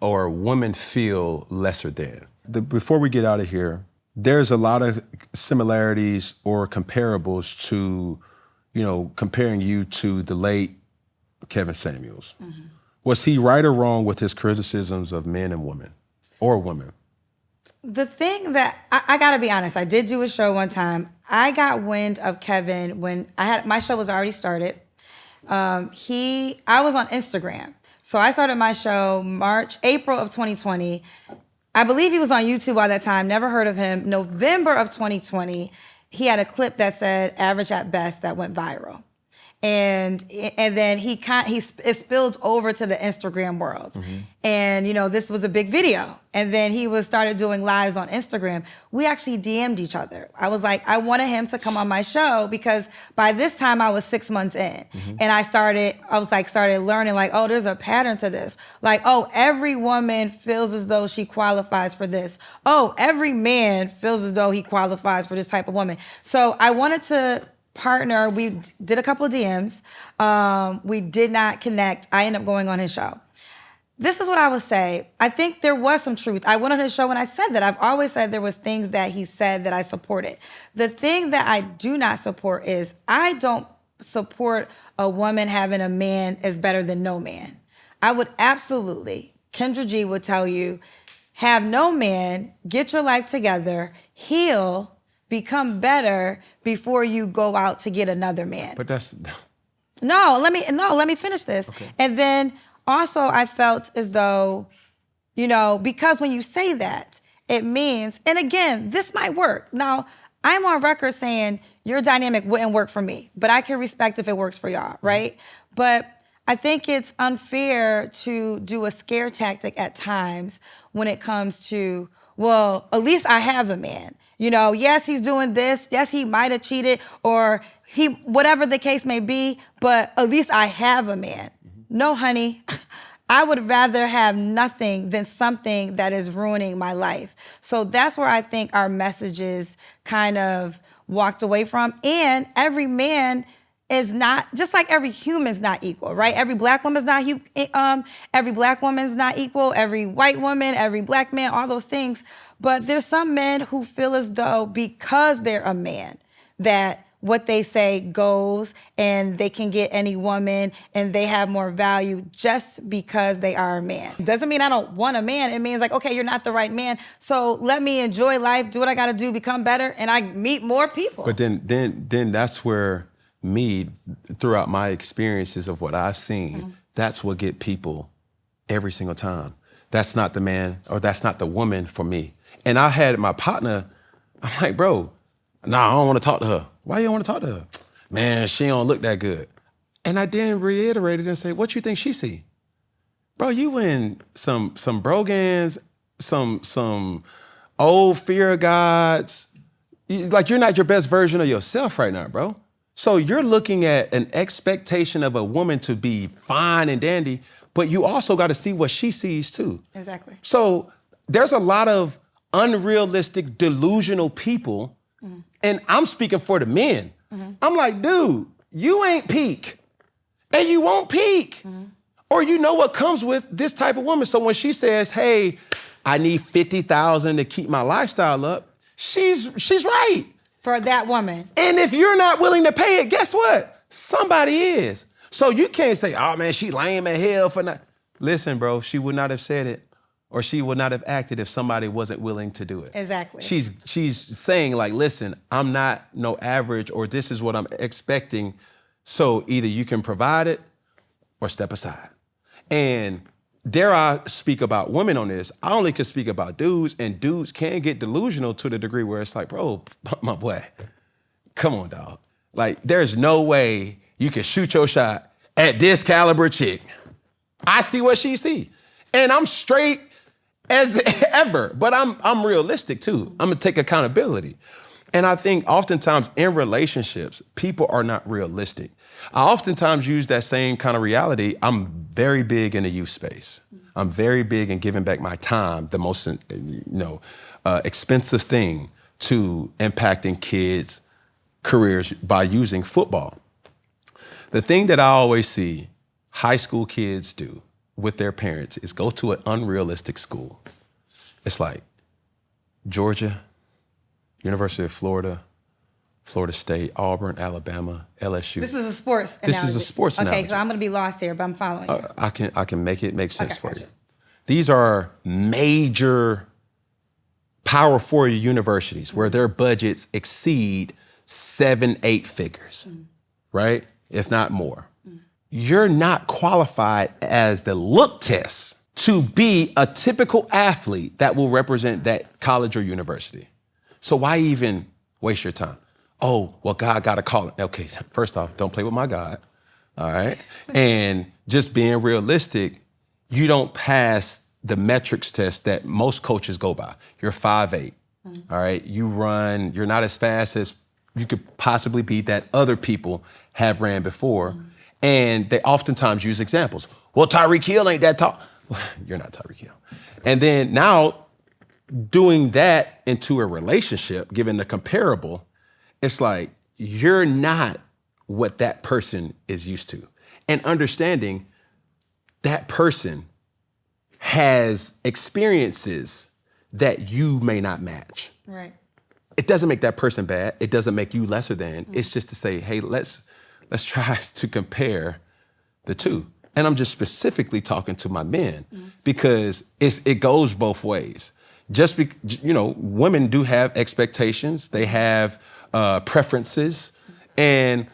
S2: or women feel lesser than. Before we get out of here, there's a lot of similarities or comparables to, comparing you to the late Kevin Samuels. Was he right or wrong with his criticisms of men and women, or women?
S1: The thing that I gotta be honest, I did do a show one time. I got wind of Kevin when my show was already started. I was on Instagram. So I started my show April of 2020. I believe he was on YouTube by that time, never heard of him. November of 2020, he had a clip that said average at best that went viral. And then it spilled over to the Instagram world. And, this was a big video. And then he started doing lives on Instagram. We actually DM'd each other. I was like, I wanted him to come on my show because by this time I was 6 months in. And I started learning like, oh, there's a pattern to this. Like, oh, every woman feels as though she qualifies for this. Oh, every man feels as though he qualifies for this type of woman. So I wanted to partner. We did a couple of DMs. We did not connect. I ended up going on his show. This is what I would say. I think there was some truth. I went on his show and I said that. I've always said there was things that he said that I supported. The thing that I do not support is I don't support a woman having a man is better than no man. I would absolutely, Kendra G would tell you, have no man, get your life together, heal, become better before you go out to get another man.
S2: But that's...
S1: let me finish this. Okay. And then also I felt as though, because when you say that, it means, and again, this might work. Now, I'm on record saying your dynamic wouldn't work for me, but I can respect if it works for y'all, right? But I think it's unfair to do a scare tactic at times when it comes to, well, at least I have a man. Yes, he's doing this. Yes, he might have cheated or whatever the case may be, but at least I have a man. No, honey, I would rather have nothing than something that is ruining my life. So that's where I think our messages kind of walked away from. And every man is not, just like every human's not equal, right? Every black woman's not every black woman's not equal, every white woman, every black man, all those things. But there's some men who feel as though because they're a man, that what they say goes and they can get any woman and they have more value just because they are a man. Doesn't mean I don't want a man. It means like, okay, you're not the right man. So let me enjoy life, do what I gotta do, become better, and I meet more people.
S2: But then that's where me, throughout my experiences of what I've seen, that's what get people every single time. That's not the man or that's not the woman for me. And I had my partner, I'm like, bro, nah, I don't want to talk to her. Why you don't want to talk to her? Man, she don't look that good. And I then reiterated and say, what you think she see? Bro, you in some brogans, some old fear of gods. Like, you're not your best version of yourself right now, bro. So you're looking at an expectation of a woman to be fine and dandy, but you also got to see what she sees too.
S1: Exactly.
S2: So there's a lot of unrealistic, delusional people, and I'm speaking for the men. I'm like, dude, you ain't peak, and you won't peak. Or you know what comes with this type of woman. So when she says, hey, I need $50,000 to keep my lifestyle up, she's right.
S1: For that woman.
S2: And if you're not willing to pay it, guess what? Somebody is. So you can't say, oh man, she lame as hell for not. Listen, bro, she would not have said it or she would not have acted if somebody wasn't willing to do it.
S1: Exactly.
S2: She's saying like, listen, I'm not no average or this is what I'm expecting. So either you can provide it or step aside. And dare I speak about women on this, I only can speak about dudes, and dudes can get delusional to the degree where it's like, bro, my boy, come on, dog. Like, there's no way you can shoot your shot at this caliber chick. I see what she see. And I'm straight as ever. But I'm realistic too. I'm gonna take accountability. And I think oftentimes in relationships, people are not realistic. I oftentimes use that same kind of reality. I'm very big in the youth space. I'm very big in giving back my time, the most expensive thing to impacting kids' careers by using football. The thing that I always see high school kids do with their parents is go to an unrealistic school. It's like Georgia, University of Florida, Florida State, Auburn, Alabama, LSU.
S1: This is a sports analogy.
S2: This is a sports analogy.
S1: Okay, so I'm going to be lost here, but I'm following you.
S2: I can make it make sense for
S1: gotcha.
S2: you. These are major Power 4 universities where their budgets exceed 7-8 figures, right? If not more. You're not qualified as the look test to be a typical athlete that will represent that college or university. So why even waste your time? Oh, well, God got to call it. Okay, first off, don't play with my God, all right? And just being realistic, you don't pass the metrics test that most coaches go by. You're 5'8", all right? You run, you're not as fast as you could possibly be that other people have ran before. And they oftentimes use examples. Well, Tyreek Hill ain't that tall. You're not Tyreek Hill. And then now doing that into a relationship, given the comparable, it's like you're not what that person is used to. And understanding that person has experiences that you may not match.
S1: Right.
S2: It doesn't make that person bad. It doesn't make you lesser than. It's just to say, hey, let's try to compare the two. And I'm just specifically talking to my men because it goes both ways. Women do have expectations. They have preferences. And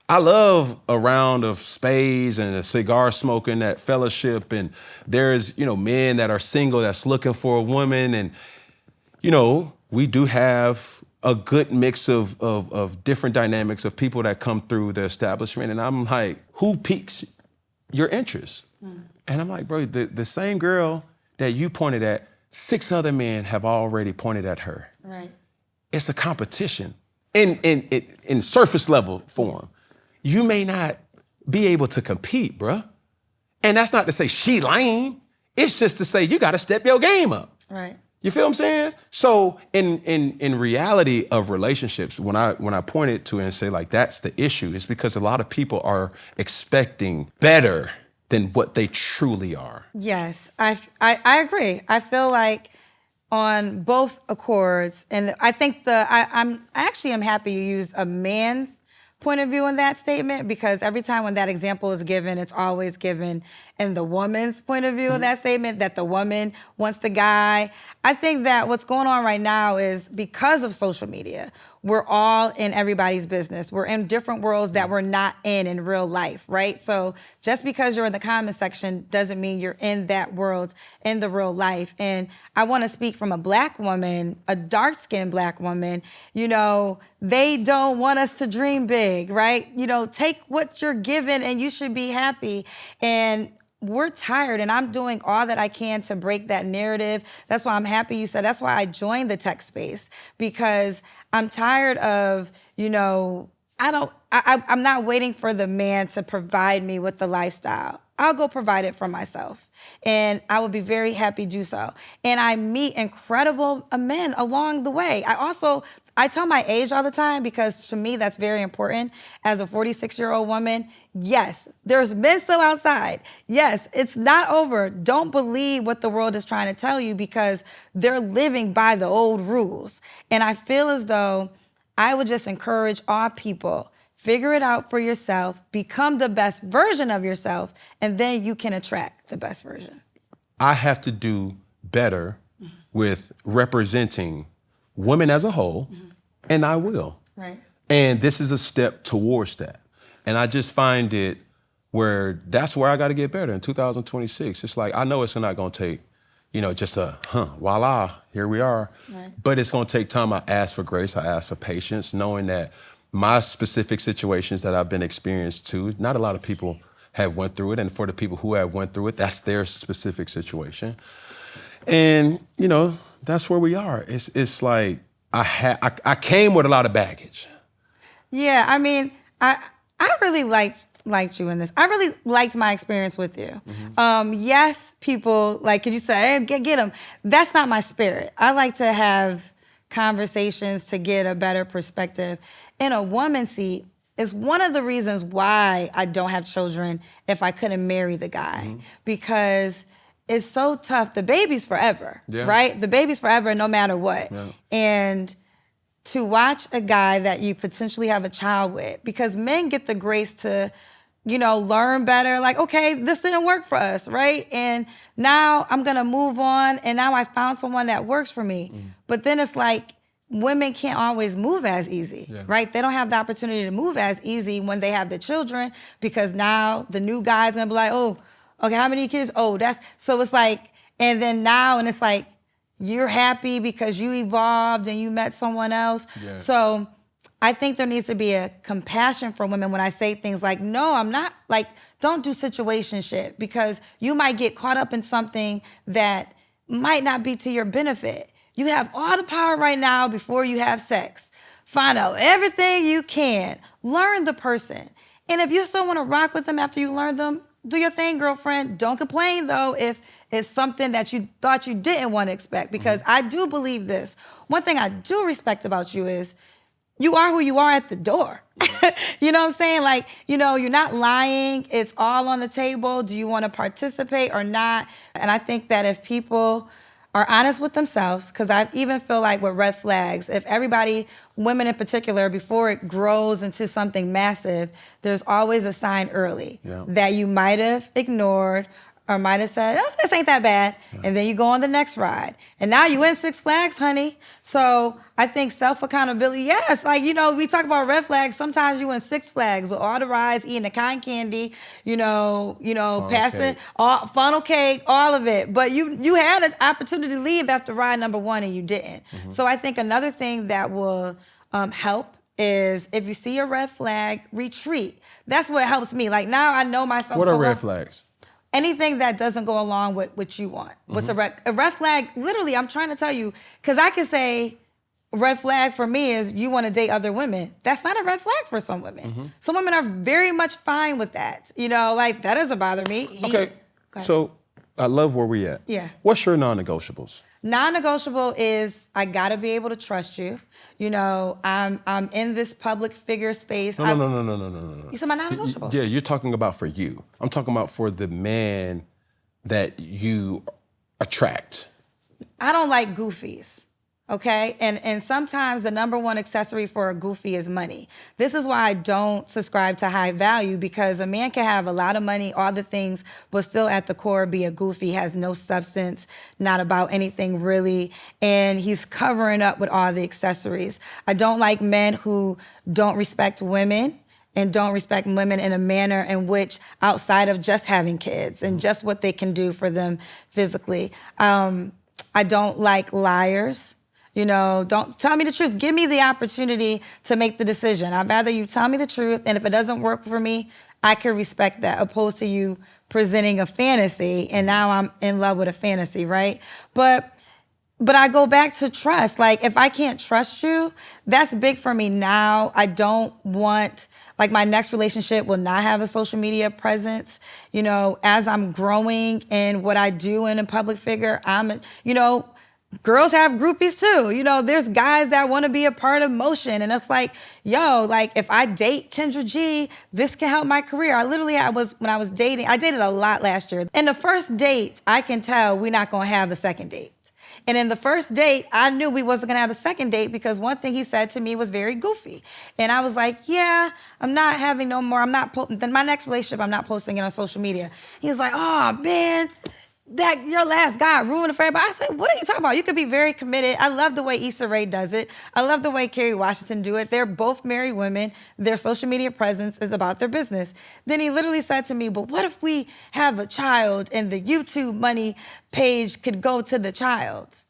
S2: I love a round of spades and a cigar smoking, that fellowship. And there's, men that are single that's looking for a woman. And, we do have a good mix of different dynamics of people that come through the establishment. And I'm like, who piques your interest? And I'm like, bro, the same girl that you pointed at, 6 other men have already pointed at her.
S1: Right.
S2: It's a competition in surface level form. You may not be able to compete, bruh. And that's not to say she lame. It's just to say you got to step your game up.
S1: Right.
S2: You feel what I'm saying? So in reality of relationships, when I point it to it and say like that's the issue, it's because a lot of people are expecting better than what they truly are.
S1: Yes, I agree. I feel like on both accords, and I think I actually am happy you used a man's point of view in that statement, because every time when that example is given, it's always given in the woman's point of view of that statement, that the woman wants the guy. I think that what's going on right now is because of social media, we're all in everybody's business. We're in different worlds that we're not in real life, right? So just because you're in the comment section doesn't mean you're in that world, in the real life. And I want to speak from a Black woman, a dark-skinned Black woman. They don't want us to dream big, right? Take what you're given and you should be happy. And we're tired, and I'm doing all that I can to break that narrative. That's why I'm happy you said, that's why I joined the tech space, because I'm tired of, I'm not waiting for the man to provide me with the lifestyle. I'll go provide it for myself, and I will be very happy to do so. And I meet incredible men along the way. I tell my age all the time, because to me that's very important. As a 46-year-old woman, yes, there's men still outside. Yes, it's not over. Don't believe what the world is trying to tell you, because they're living by the old rules. And I feel as though I would just encourage all people, figure it out for yourself, become the best version of yourself, and then you can attract the best version.
S2: I have to do better with representing women as a whole, and I will.
S1: Right.
S2: And this is a step towards that. And I just find it where that's where I got to get better in 2026. It's like, I know it's not going to take, just voila, here we are.
S1: Right.
S2: But it's going to take time. I ask for grace. I ask for patience, knowing that my specific situations that I've been experienced to, not a lot of people have went through it. And for the people who have went through it, that's their specific situation. And, you know, that's where we are. It's like I came with a lot of baggage.
S1: Yeah, I mean, I really liked you in this. I really liked my experience with you. Yes, people, like, could you say, hey, get him? That's not my spirit. I like to have conversations to get a better perspective. In a woman's seat, is one of the reasons why I don't have children if I couldn't marry the guy. Because it's so tough. The baby's forever, right? The baby's forever no matter what. Yeah. And to watch a guy that you potentially have a child with, because men get the grace to, you know, learn better. Like, okay, this didn't work for us, right? And now I'm gonna move on, and now I found someone that works for me. But then it's like, women can't always move as easy, right? They don't have the opportunity to move as easy when they have the children, because now the new guy's gonna be like, oh, okay, how many kids? Oh, so it's like, and then now, and it's like, you're happy because you evolved and you met someone else. Yeah. So I think there needs to be a compassion for women when I say things like, no, I'm not, like, don't do situationship, because you might get caught up in something that might not be to your benefit. You have all the power right now before you have sex. Find out everything you can. Learn the person. And if you still want to rock with them after you learn them, do your thing, girlfriend. Don't complain, though, if it's something that you thought you didn't want to expect, because I do believe this. One thing I do respect about you is you are who you are at the door. You know what I'm saying? Like, you know, you're not lying. It's all on the table. Do you want to participate or not? And I think that if people are honest with themselves, because I even feel like with red flags, if everybody, women in particular, before it grows into something massive, there's always a sign early that you might have ignored or might have said, oh, this ain't that bad. And then you go on the next ride. And now you in Six Flags, honey. So I think self-accountability, yes. Like, you know, we talk about red flags. Sometimes you in Six Flags with all the rides, eating the cotton candy, you know, passing all funnel cake, all of it. But you had an opportunity to leave after ride number 1 and you didn't. So I think another thing that will help is if you see a red flag, retreat. That's what helps me. Like, now I know myself.
S2: What are red flags?
S1: Anything that doesn't go along with what you want. What's a red flag? Literally, I'm trying to tell you, because I can say red flag for me is you want to date other women. That's not a red flag for some women. Some women are very much fine with that. You know, like, that doesn't bother me.
S2: Okay, so I love where we at.
S1: Yeah.
S2: What's your non-negotiables?
S1: Non-negotiable is I gotta be able to trust you. You know, I'm in this public figure space.
S2: No.
S1: You said my non-negotiables.
S2: Yeah, you're talking about for you. I'm talking about for the man that you attract.
S1: I don't like goofies. Okay, and sometimes the number one accessory for a goofy is money. This is why I don't subscribe to high value, because a man can have a lot of money, all the things, but still at the core be a goofy, has no substance, not about anything really, and he's covering up with all the accessories. I don't like men who don't respect women and don't respect women in a manner in which, outside of just having kids and just what they can do for them physically. I don't like liars. You know, don't tell me the truth. Give me the opportunity to make the decision. I'd rather you tell me the truth, and if it doesn't work for me, I can respect that, opposed to you presenting a fantasy, and now I'm in love with a fantasy, right? But I go back to trust. Like, if I can't trust you, that's big for me now. I don't want, like, my next relationship will not have a social media presence. You know, as I'm growing in what I do in a public figure, girls have groupies too. You know, there's guys that want to be a part of motion. And it's like, yo, like, if I date Kendra G, this can help my career. When I was dating, I dated a lot last year. In the first date, I can tell we're not going to have a second date. And in the first date, I knew we wasn't going to have a second date, because one thing he said to me was very goofy. And I was like, yeah, I'm not having no more. Then my next relationship, I'm not posting it on social media. He's like, oh, man, that your last guy ruined it for everybody. I said, what are you talking about? You could be very committed. I love the way Issa Rae does it. I love the way Kerry Washington do it. They're both married women. Their social media presence is about their business. Then he literally said to me, but what if we have a child and the YouTube money page could go to the child?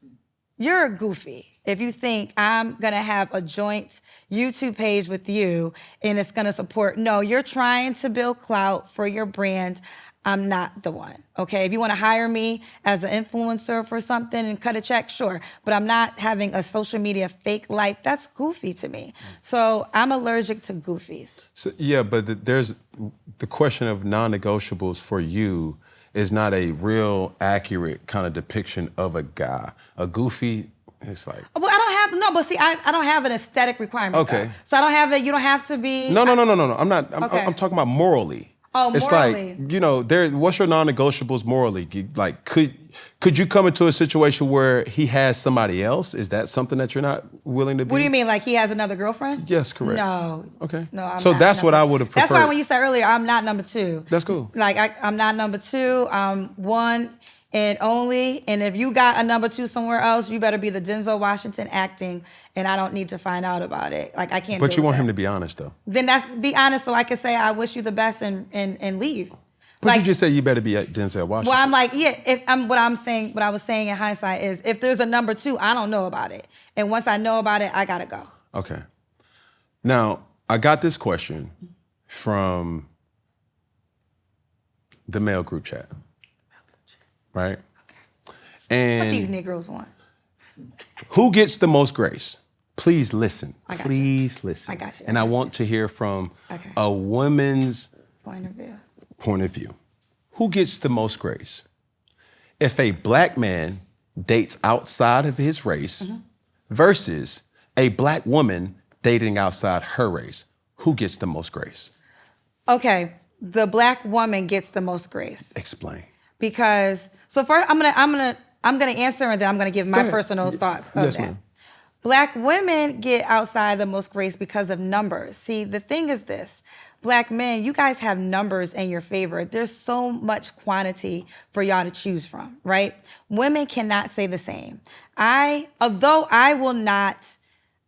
S1: You're a goofy if you think I'm gonna have a joint YouTube page with you and it's gonna support. No, you're trying to build clout for your brand. I'm not the one, okay? If you want to hire me as an influencer for something and cut a check, sure. But I'm not having a social media fake life. That's goofy to me. So I'm allergic to goofies.
S2: So, yeah, but there's the question of non-negotiables for you is not a real accurate kind of depiction of a guy. A goofy, it's like...
S1: Well, I don't have an aesthetic requirement.
S2: Okay.
S1: Though. So I don't have it, you don't have to be...
S2: No. I'm not, I'm talking about morally.
S1: Oh,
S2: it's
S1: morally.
S2: Like, what's your non-negotiables morally? Like, could you come into a situation where he has somebody else? Is that something that you're not willing to be?
S1: What do you mean, like he has another girlfriend?
S2: Yes, correct.
S1: No.
S2: Okay.
S1: No, I'm
S2: so
S1: not
S2: that's what I would have preferred.
S1: That's why when you said earlier, I'm not number two.
S2: That's cool.
S1: Like, I'm not number two. I'm one and only. And if you got a number two somewhere else, you better be the Denzel Washington acting, and I don't need to find out about it. Like, I can't.
S2: But you want him to be honest, though.
S1: Then be honest, so I can say I wish you the best and leave.
S2: But
S1: like,
S2: you just say you better be at Denzel Washington.
S1: Well, I'm like, yeah. What I was saying in hindsight is, if there's a number two, I don't know about it, and once I know about it, I gotta go.
S2: Okay. Now, I got this question from the male group chat. Right?
S1: Okay.
S2: And
S1: what these Negroes want.
S2: Who gets the most grace? Please listen.
S1: Please
S2: listen.
S1: I got you.
S2: And I want to hear from
S1: okay.
S2: a woman's
S1: point of view.
S2: Who gets the most grace? If a black man dates outside of his race versus a black woman dating outside her race, who gets the most grace?
S1: Okay, the black woman gets the most grace.
S2: Explain.
S1: Because first I'm gonna answer, and then I'm gonna give my personal thoughts of that.
S2: Ma'am.
S1: Black women get outside the most grace because of numbers. See, the thing is this. Black men, you guys have numbers in your favor. There's so much quantity for y'all to choose from, right? Women cannot say the same. Although I will not,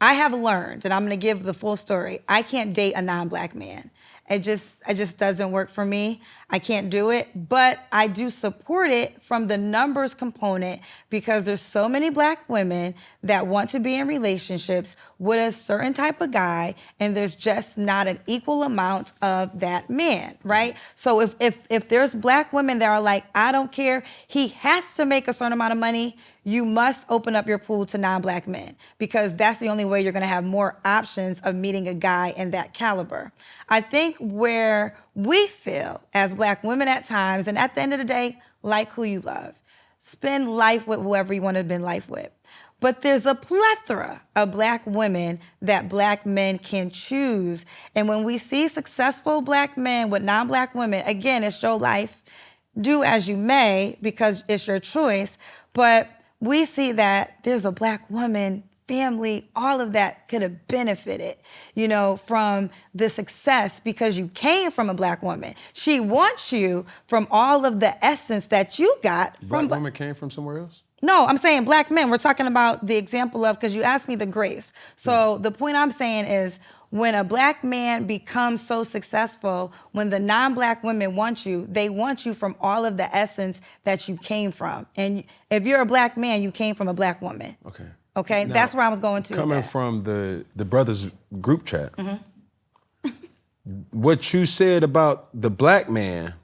S1: I have learned, and I'm gonna give the full story, I can't date a non-black man. It just doesn't work for me. I can't do it, but I do support it from the numbers component, because there's so many black women that want to be in relationships with a certain type of guy, and there's just not an equal amount of that man, right? So if there's black women that are like, I don't care, he has to make a certain amount of money, you must open up your pool to non-black men, because that's the only way you're gonna have more options of meeting a guy in that caliber. I think where we feel as black women at times, and at the end of the day, like who you love. Spend life with whoever you want to spend life with. But there's a plethora of black women that black men can choose. And when we see successful black men with non-black women, again, it's your life. Do as you may, because it's your choice. But we see that there's a black woman, family, all of that could have benefited, from the success, because you came from a black woman. She wants you from all of the essence that you got from...
S2: Black women came from somewhere else?
S1: No, I'm saying black men. We're talking about the example of, because you asked me the grace. So the point I'm saying is, when a black man becomes so successful, when the non-black women want you, they want you from all of the essence that you came from. And if you're a black man, you came from a black woman. Okay, now, that's where I was going to.
S2: Coming from the brothers group chat, what you said about the black man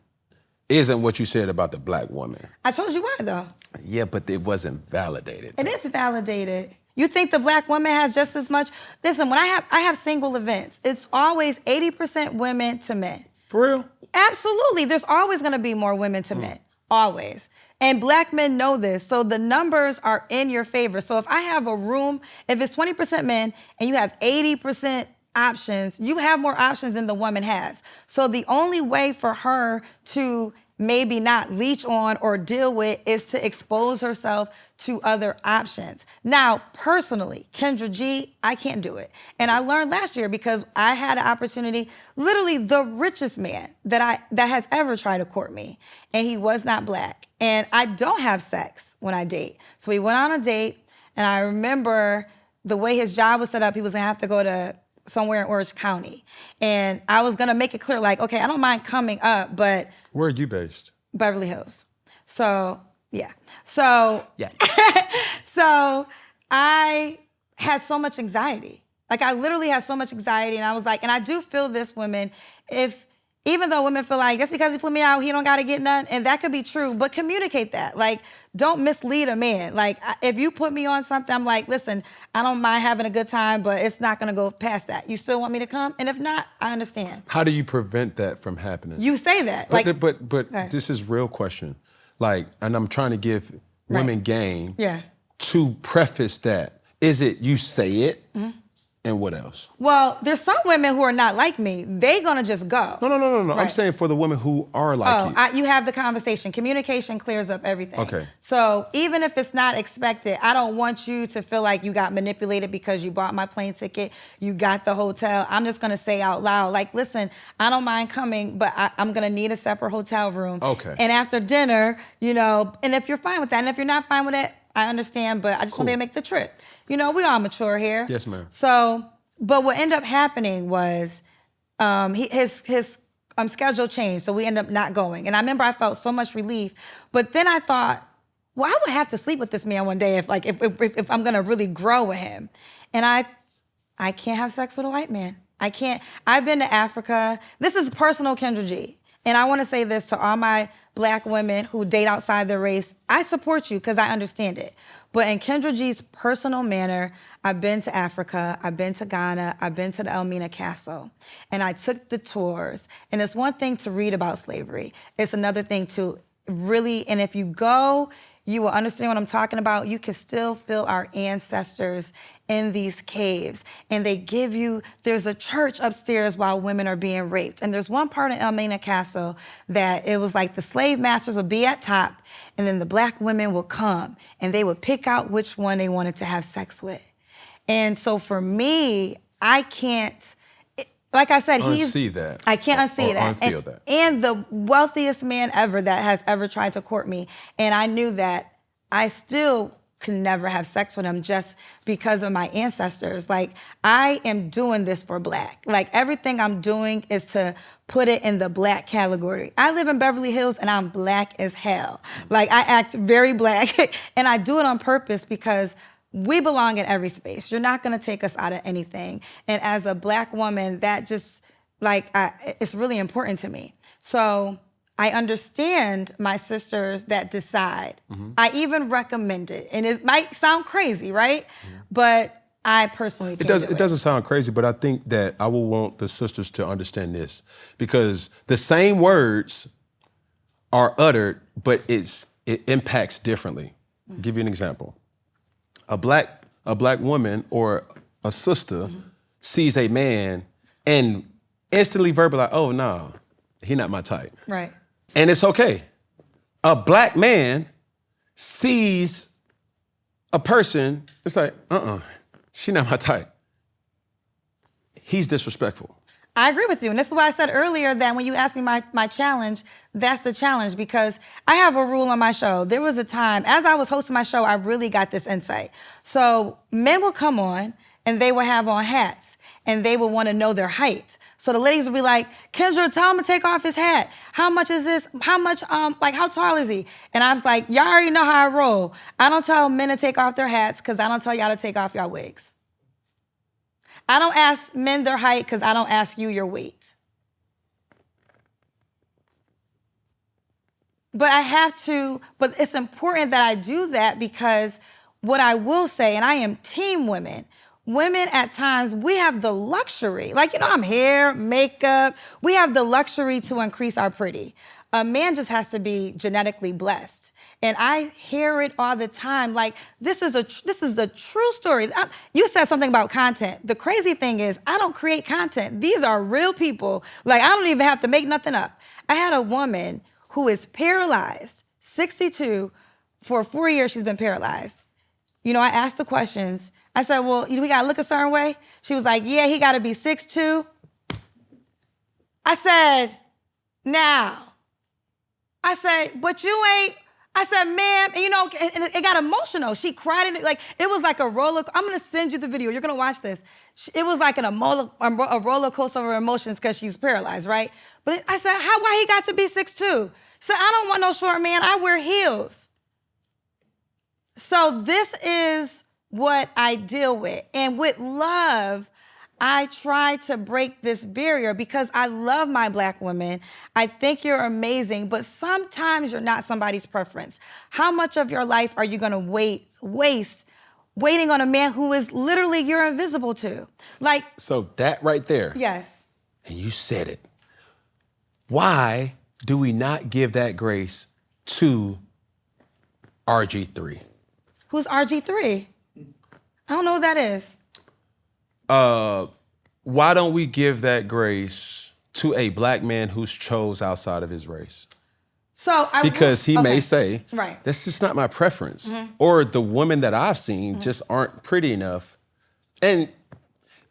S2: isn't what you said about the black woman.
S1: I told you why, though.
S2: Yeah, but it wasn't validated.
S1: It is validated. You think the black woman has just as much? Listen, when I have single events, it's always 80% women to men.
S2: For real?
S1: Absolutely. There's always going to be more women to men. Always. And black men know this. So the numbers are in your favor. So if I have a room, if it's 20% men and you have 80% options, you have more options than the woman has. So the only way for her to maybe not leech on or deal with is to expose herself to other options. Now, personally, Kendra G, I can't do it. And I learned last year, because I had an opportunity, literally the richest man that has ever tried to court me, and he was not black. And I don't have sex when I date. So we went on a date, and I remember the way his job was set up, he was gonna have to go to somewhere in Orange County. And I was gonna make it clear, like, okay, I don't mind coming up, but...
S2: Where are you based?
S1: Beverly Hills. So, yeah. So I had so much anxiety. Like, I literally had so much anxiety, and I was like, and I do feel this, women, if even though women feel like just because he flew me out, he don't got to get none, and that could be true, but communicate that. Like, don't mislead a man. Like, if you put me on something, I'm like, listen, I don't mind having a good time, but it's not going to go past that. You still want me to come? And if not, I understand.
S2: How do you prevent that from happening?
S1: You say that.
S2: But this is real question. Like, and I'm trying to give women game to preface that. Is it you say it? And what else?
S1: Well, there's some women who are not like me. They gonna just go.
S2: No. Right. I'm saying for the women who are like you.
S1: You have the conversation. Communication clears up everything.
S2: Okay.
S1: So even if it's not expected, I don't want you to feel like you got manipulated because you bought my plane ticket, you got the hotel. I'm just gonna say out loud, like, listen, I don't mind coming, but I'm gonna need a separate hotel room.
S2: Okay.
S1: And after dinner, and if you're fine with that, and if you're not fine with it, I understand, but I just want to make the trip. We all mature here.
S2: Yes, ma'am.
S1: So, but what ended up happening was his schedule changed, so we ended up not going. And I remember I felt so much relief. But then I thought, well, I would have to sleep with this man one day if I'm gonna really grow with him. And I can't have sex with a white man. I can't. I've been to Africa. This is personal Kendra G. And I want to say this to all my Black women who date outside their race. I support you because I understand it. But in Kendra G's personal manner, I've been to Africa, I've been to Ghana, I've been to the Elmina Castle, and I took the tours. And it's one thing to read about slavery. It's another thing to really, and if you go, you will understand what I'm talking about. You can still feel our ancestors in these caves. And they give you, there's a church upstairs while women are being raped. And there's one part in Elmina Castle that it was like the slave masters would be at top, and then the Black women would come, and they would pick out which one they wanted to have sex with. And so for me, I can't, like I said,
S2: unsee that.
S1: I can't unsee that.
S2: Unfeel that.
S1: And the wealthiest man ever that has ever tried to court me. And I knew that I still could never have sex with him just because of my ancestors. Like, I am doing this for Black. Like, everything I'm doing is to put it in the Black category. I live in Beverly Hills and I'm Black as hell. Like, I act very Black and I do it on purpose because we belong in every space. You're not gonna take us out of anything. And as a Black woman, that just, it's really important to me. So I understand my sisters that decide. I even recommend it. And it might sound crazy, right? But I personally can't do it.
S2: It doesn't sound crazy, but I think that I will want the sisters to understand this, because the same words are uttered, but it impacts differently. I'll give you an example. A black woman or a sister sees a man and instantly verbalize, oh, no, he not my type.
S1: Right.
S2: And it's okay. A Black man sees a person, it's like, she not my type. He's disrespectful.
S1: I agree with you. And this is why I said earlier that when you asked me my challenge, that's the challenge, because I have a rule on my show. There was a time, as I was hosting my show, I really got this insight. So men will come on and they will have on hats and they will want to know their height. So the ladies will be like, Kendra, tell him to take off his hat. How much is this? How much, how tall is he? And I was like, y'all already know how I roll. I don't tell men to take off their hats because I don't tell y'all to take off y'all wigs. I don't ask men their height because I don't ask you your weight. But I have to, but it's important that I do that, because what I will say, and I am team women, women at times, we have the luxury, I'm hair, makeup, we have the luxury to increase our pretty. A man just has to be genetically blessed. And I hear it all the time. Like, this is a true story. You said something about content. The crazy thing is, I don't create content. These are real people. Like, I don't even have to make nothing up. I had a woman who is paralyzed, 62, for 4 years she's been paralyzed. I asked the questions. I said, well, we gotta look a certain way. She was like, yeah, he gotta be 6'2". I said, now. I said, but you ain't. I said, ma'am, and it got emotional. She cried, and it was like a roller. I'm gonna send you the video. You're gonna watch this. It was like a roller coaster of emotions because she's paralyzed, right? But I said, why he got to be 6'2"? She said, I don't want no short man. I wear heels. So this is what I deal with. And with love, I try to break this barrier because I love my Black women. I think you're amazing, but sometimes you're not somebody's preference. How much of your life are you gonna waste waiting on a man who is literally you're invisible to? Like,
S2: So that right there,
S1: yes.
S2: and you said it. Why do we not give that grace to RG3?
S1: Who's RG3? I don't know who that is.
S2: Why don't we give that grace to a Black man who's chose outside of his race?
S1: So
S2: Because he may say,
S1: right,
S2: that's just not my preference. Or the women that I've seen just aren't pretty enough. And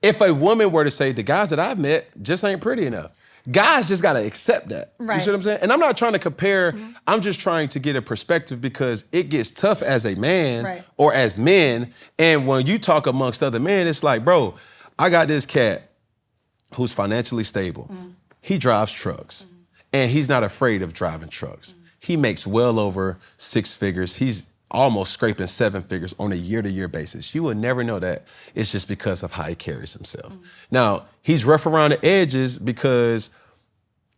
S2: if a woman were to say, the guys that I've met just ain't pretty enough, guys just gotta accept that.
S1: Right.
S2: You see what I'm saying? And I'm not trying to compare, I'm just trying to get a perspective because it gets tough as a man
S1: Right.
S2: or as men. And when you talk amongst other men, it's like, bro, I got this cat who's financially stable. He drives trucks. And he's not afraid of driving trucks. He makes well over 6 figures. He's almost scraping 7 figures on a year-to-year basis. You will never know that. It's just because of how he carries himself. Now, he's rough around the edges because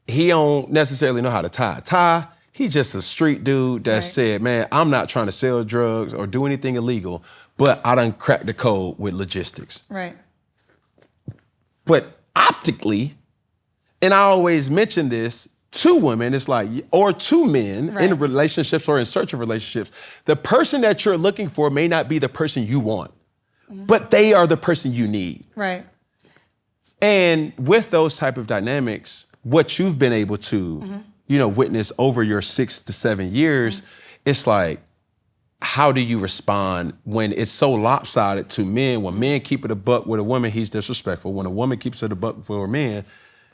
S2: he don't necessarily know how to tie a tie. He's just a street dude that said, man, I'm not trying to sell drugs or do anything illegal, but I done cracked the code with logistics.
S1: right,
S2: But optically, and I always mention this to women, it's like, or to men
S1: Right.
S2: in relationships or in search of relationships, the person that you're looking for may not be the person you want, but they are the person you need.
S1: right,
S2: And with those type of dynamics, what you've been able to, witness over your 6 to 7 years, it's like, how do you respond when it's so lopsided to men? When men keep it a buck with a woman, he's disrespectful. When a woman keeps it a buck for a man,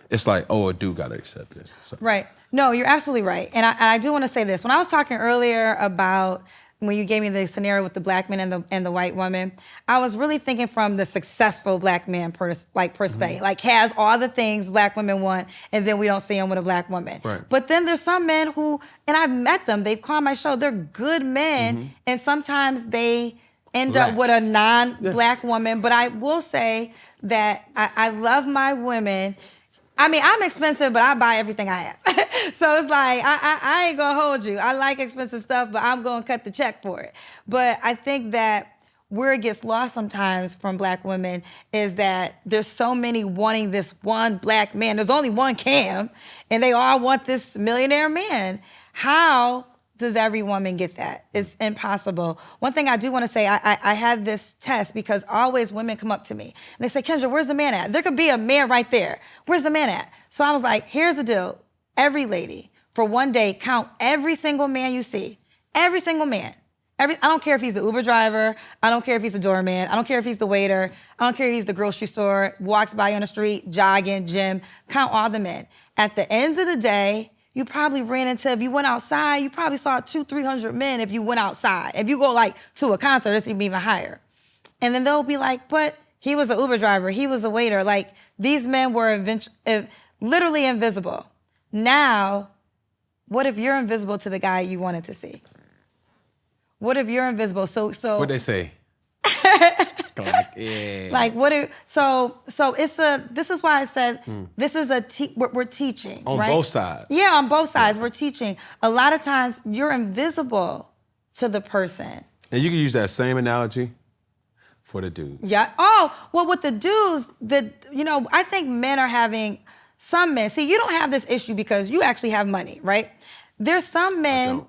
S2: it's like, oh, a dude gotta accept it. So.
S1: right. No, you're absolutely right. And I do want to say this. When I was talking earlier about when you gave me the scenario with the Black man and the white woman, I was really thinking from the successful Black man perspective, like has all the things Black women want, and then we don't see him with a Black woman.
S2: Right.
S1: But then there's some men who, and I've met them, they've called my show, they're good men, and sometimes they end up with a non-Black woman. But I will say that I love my women. I mean, I'm expensive, but I buy everything I have. So it's like, I ain't gonna hold you. I like expensive stuff, but I'm gonna cut the check for it. But I think that where it gets lost sometimes from Black women is that there's so many wanting this one Black man. There's only one Cam, and they all want this millionaire man. How does every woman get that? It's impossible. One thing I do want to say, I had this test because always women come up to me and they say, Kendra, where's the man at? There could be a man right there. Where's the man at? So I was like, here's the deal. Every lady, for one day, count every single man you see. Every single man. I don't care if he's the Uber driver. I don't care if he's the doorman. I don't care if he's the waiter. I don't care if he's the grocery store, walks by on the street, jogging, gym. Count all the men. At the end of the day, you probably ran into, if you went outside, you probably saw 200-300 men if you went outside. If you go like to a concert, it's even higher. And then they'll be like, but he was an Uber driver, he was a waiter. Like, these men were literally invisible. Now, what if you're invisible to the guy you wanted to see? What if you're invisible? So
S2: What'd they say?
S1: Like what? This is why I said this is we're teaching
S2: on
S1: right?
S2: both sides.
S1: Yeah, on both sides we're teaching. A lot of times you're invisible to the person.
S2: And you can use that same analogy for the dudes.
S1: Yeah. Oh, well, with the dudes, I think men are having some men. See, you don't have this issue because you actually have money, right? There's some men.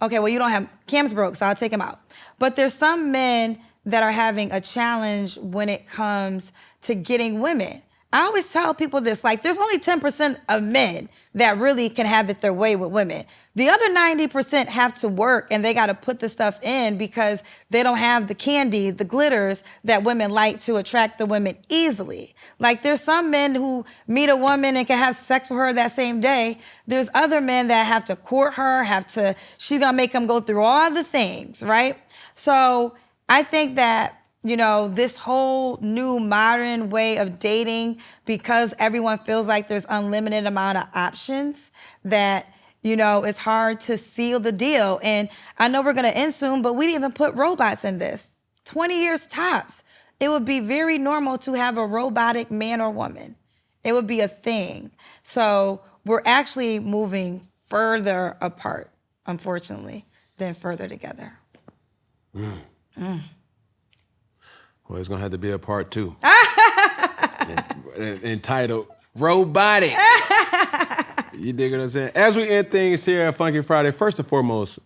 S1: Okay, well, you don't have. Cam's broke, so I'll take him out. But there's some men that are having a challenge when it comes to getting women. I always tell people this, like, there's only 10% of men that really can have it their way with women. The other 90% have to work, and they got to put the stuff in because they don't have the candy, the glitters that women like to attract the women easily. Like, there's some men who meet a woman and can have sex with her that same day. There's other men that have to court her, she's gonna make them go through all the things, right? So I think that, this whole new modern way of dating, because everyone feels like there's unlimited amount of options, that, it's hard to seal the deal. And I know we're going to end soon, but we didn't even put robots in this. 20 years tops. it would be very normal to have a robotic man or woman. It would be a thing. So we're actually moving further apart, unfortunately, than further together.
S2: Well, it's gonna have to be a part 2. Entitled Robotic. You dig what I'm saying? As we end things here at Funky Friday, first and foremost,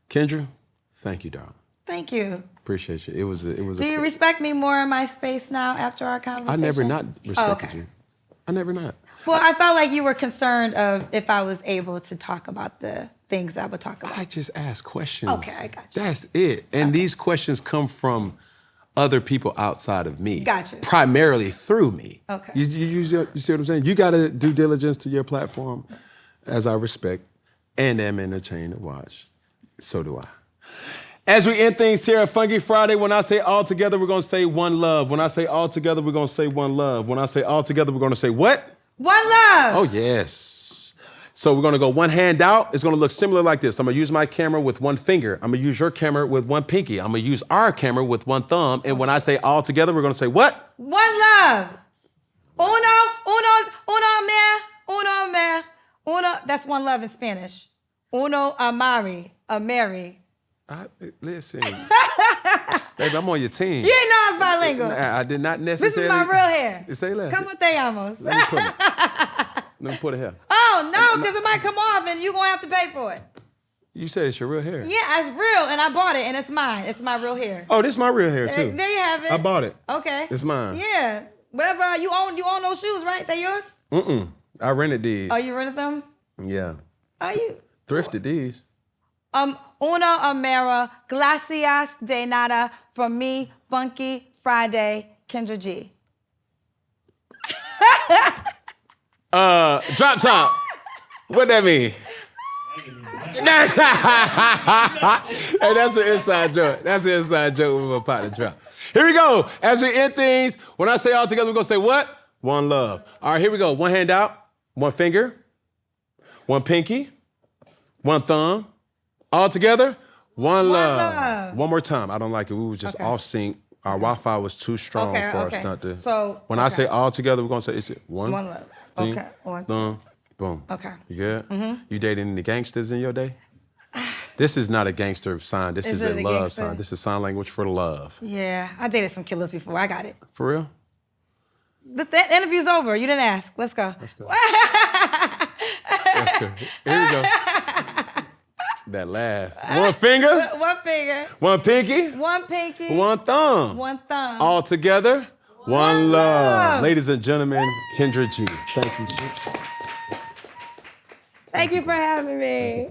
S2: Kendra, thank you, darling.
S1: Thank you.
S2: Appreciate you. It was.
S1: Do you respect me more in my space now after our conversation?
S2: I never not respected you. I never not.
S1: Well, I felt like you were concerned of if I was able to talk about the things I would talk about.
S2: I just ask questions.
S1: Okay, I got you.
S2: That's it. And these questions come from other people outside of me.
S1: Gotcha.
S2: Primarily through me.
S1: Okay.
S2: You see what I'm saying? You got to do diligence to your platform, as I respect and am entertained to watch. So do I. As we end things here at Funky Friday, when I say all together, we're going to say one love. When I say all together, we're going to say one love. When I say all together, we're going to say what?
S1: One love.
S2: Oh, yes. So we're going to go one hand out. It's going to look similar like this. I'm going to use my camera with one finger. I'm going to use your camera with one pinky. I'm going to use our camera with one thumb. And when I say all together, we're going to say what?
S1: One love. Uno me. That's one love in Spanish. Uno amari.
S2: Listen, baby, I'm on your team.
S1: You didn't know I was bilingual.
S2: I did not necessarily.
S1: This is my real hair.
S2: Say less.
S1: Como te llamas?
S2: Let me put it here.
S1: Oh, no, because it might come off and you're going to have to pay for it.
S2: You said it's your real hair.
S1: Yeah, it's real, and I bought it, and it's mine. It's my real hair.
S2: Oh, this is my real hair, too.
S1: There you have it.
S2: I bought it.
S1: Okay.
S2: It's mine.
S1: Yeah. Whatever, you own those shoes, right? They're yours?
S2: I rented these.
S1: Oh, you rented them?
S2: Yeah.
S1: Are you?
S2: Thrifted these.
S1: Una amera, gracias de nada, from me, Funky Friday, Kendra G.
S2: Drop top. What that mean? That's an inside joke. That's an inside joke with my partner drop. Here we go. As we end things, when I say all together, we're going to say what? One love. All right, here we go. One hand out, one finger, one pinky, one thumb. All together, one love. One more time. I don't like it. We were just off sync. Our Wi-Fi was too strong for us not to.
S1: So
S2: when I say all together, we're going to say, it's one
S1: love.
S2: thing,
S1: Okay. One
S2: thumb, boom.
S1: Okay.
S2: You good? You dating any gangsters in your day? This is not a gangster sign. This is a love sign. This is sign language for love.
S1: Yeah, I dated some killers before. I got it.
S2: For real?
S1: The interview's over. You didn't ask. Let's go.
S2: Let's go. Let's go. Here we go. That laugh. One finger.
S1: One finger.
S2: One pinky.
S1: One pinky.
S2: One thumb.
S1: One thumb.
S2: All together, one love. Ladies and gentlemen, Kendra G. Thank you.
S1: Thank you for having me.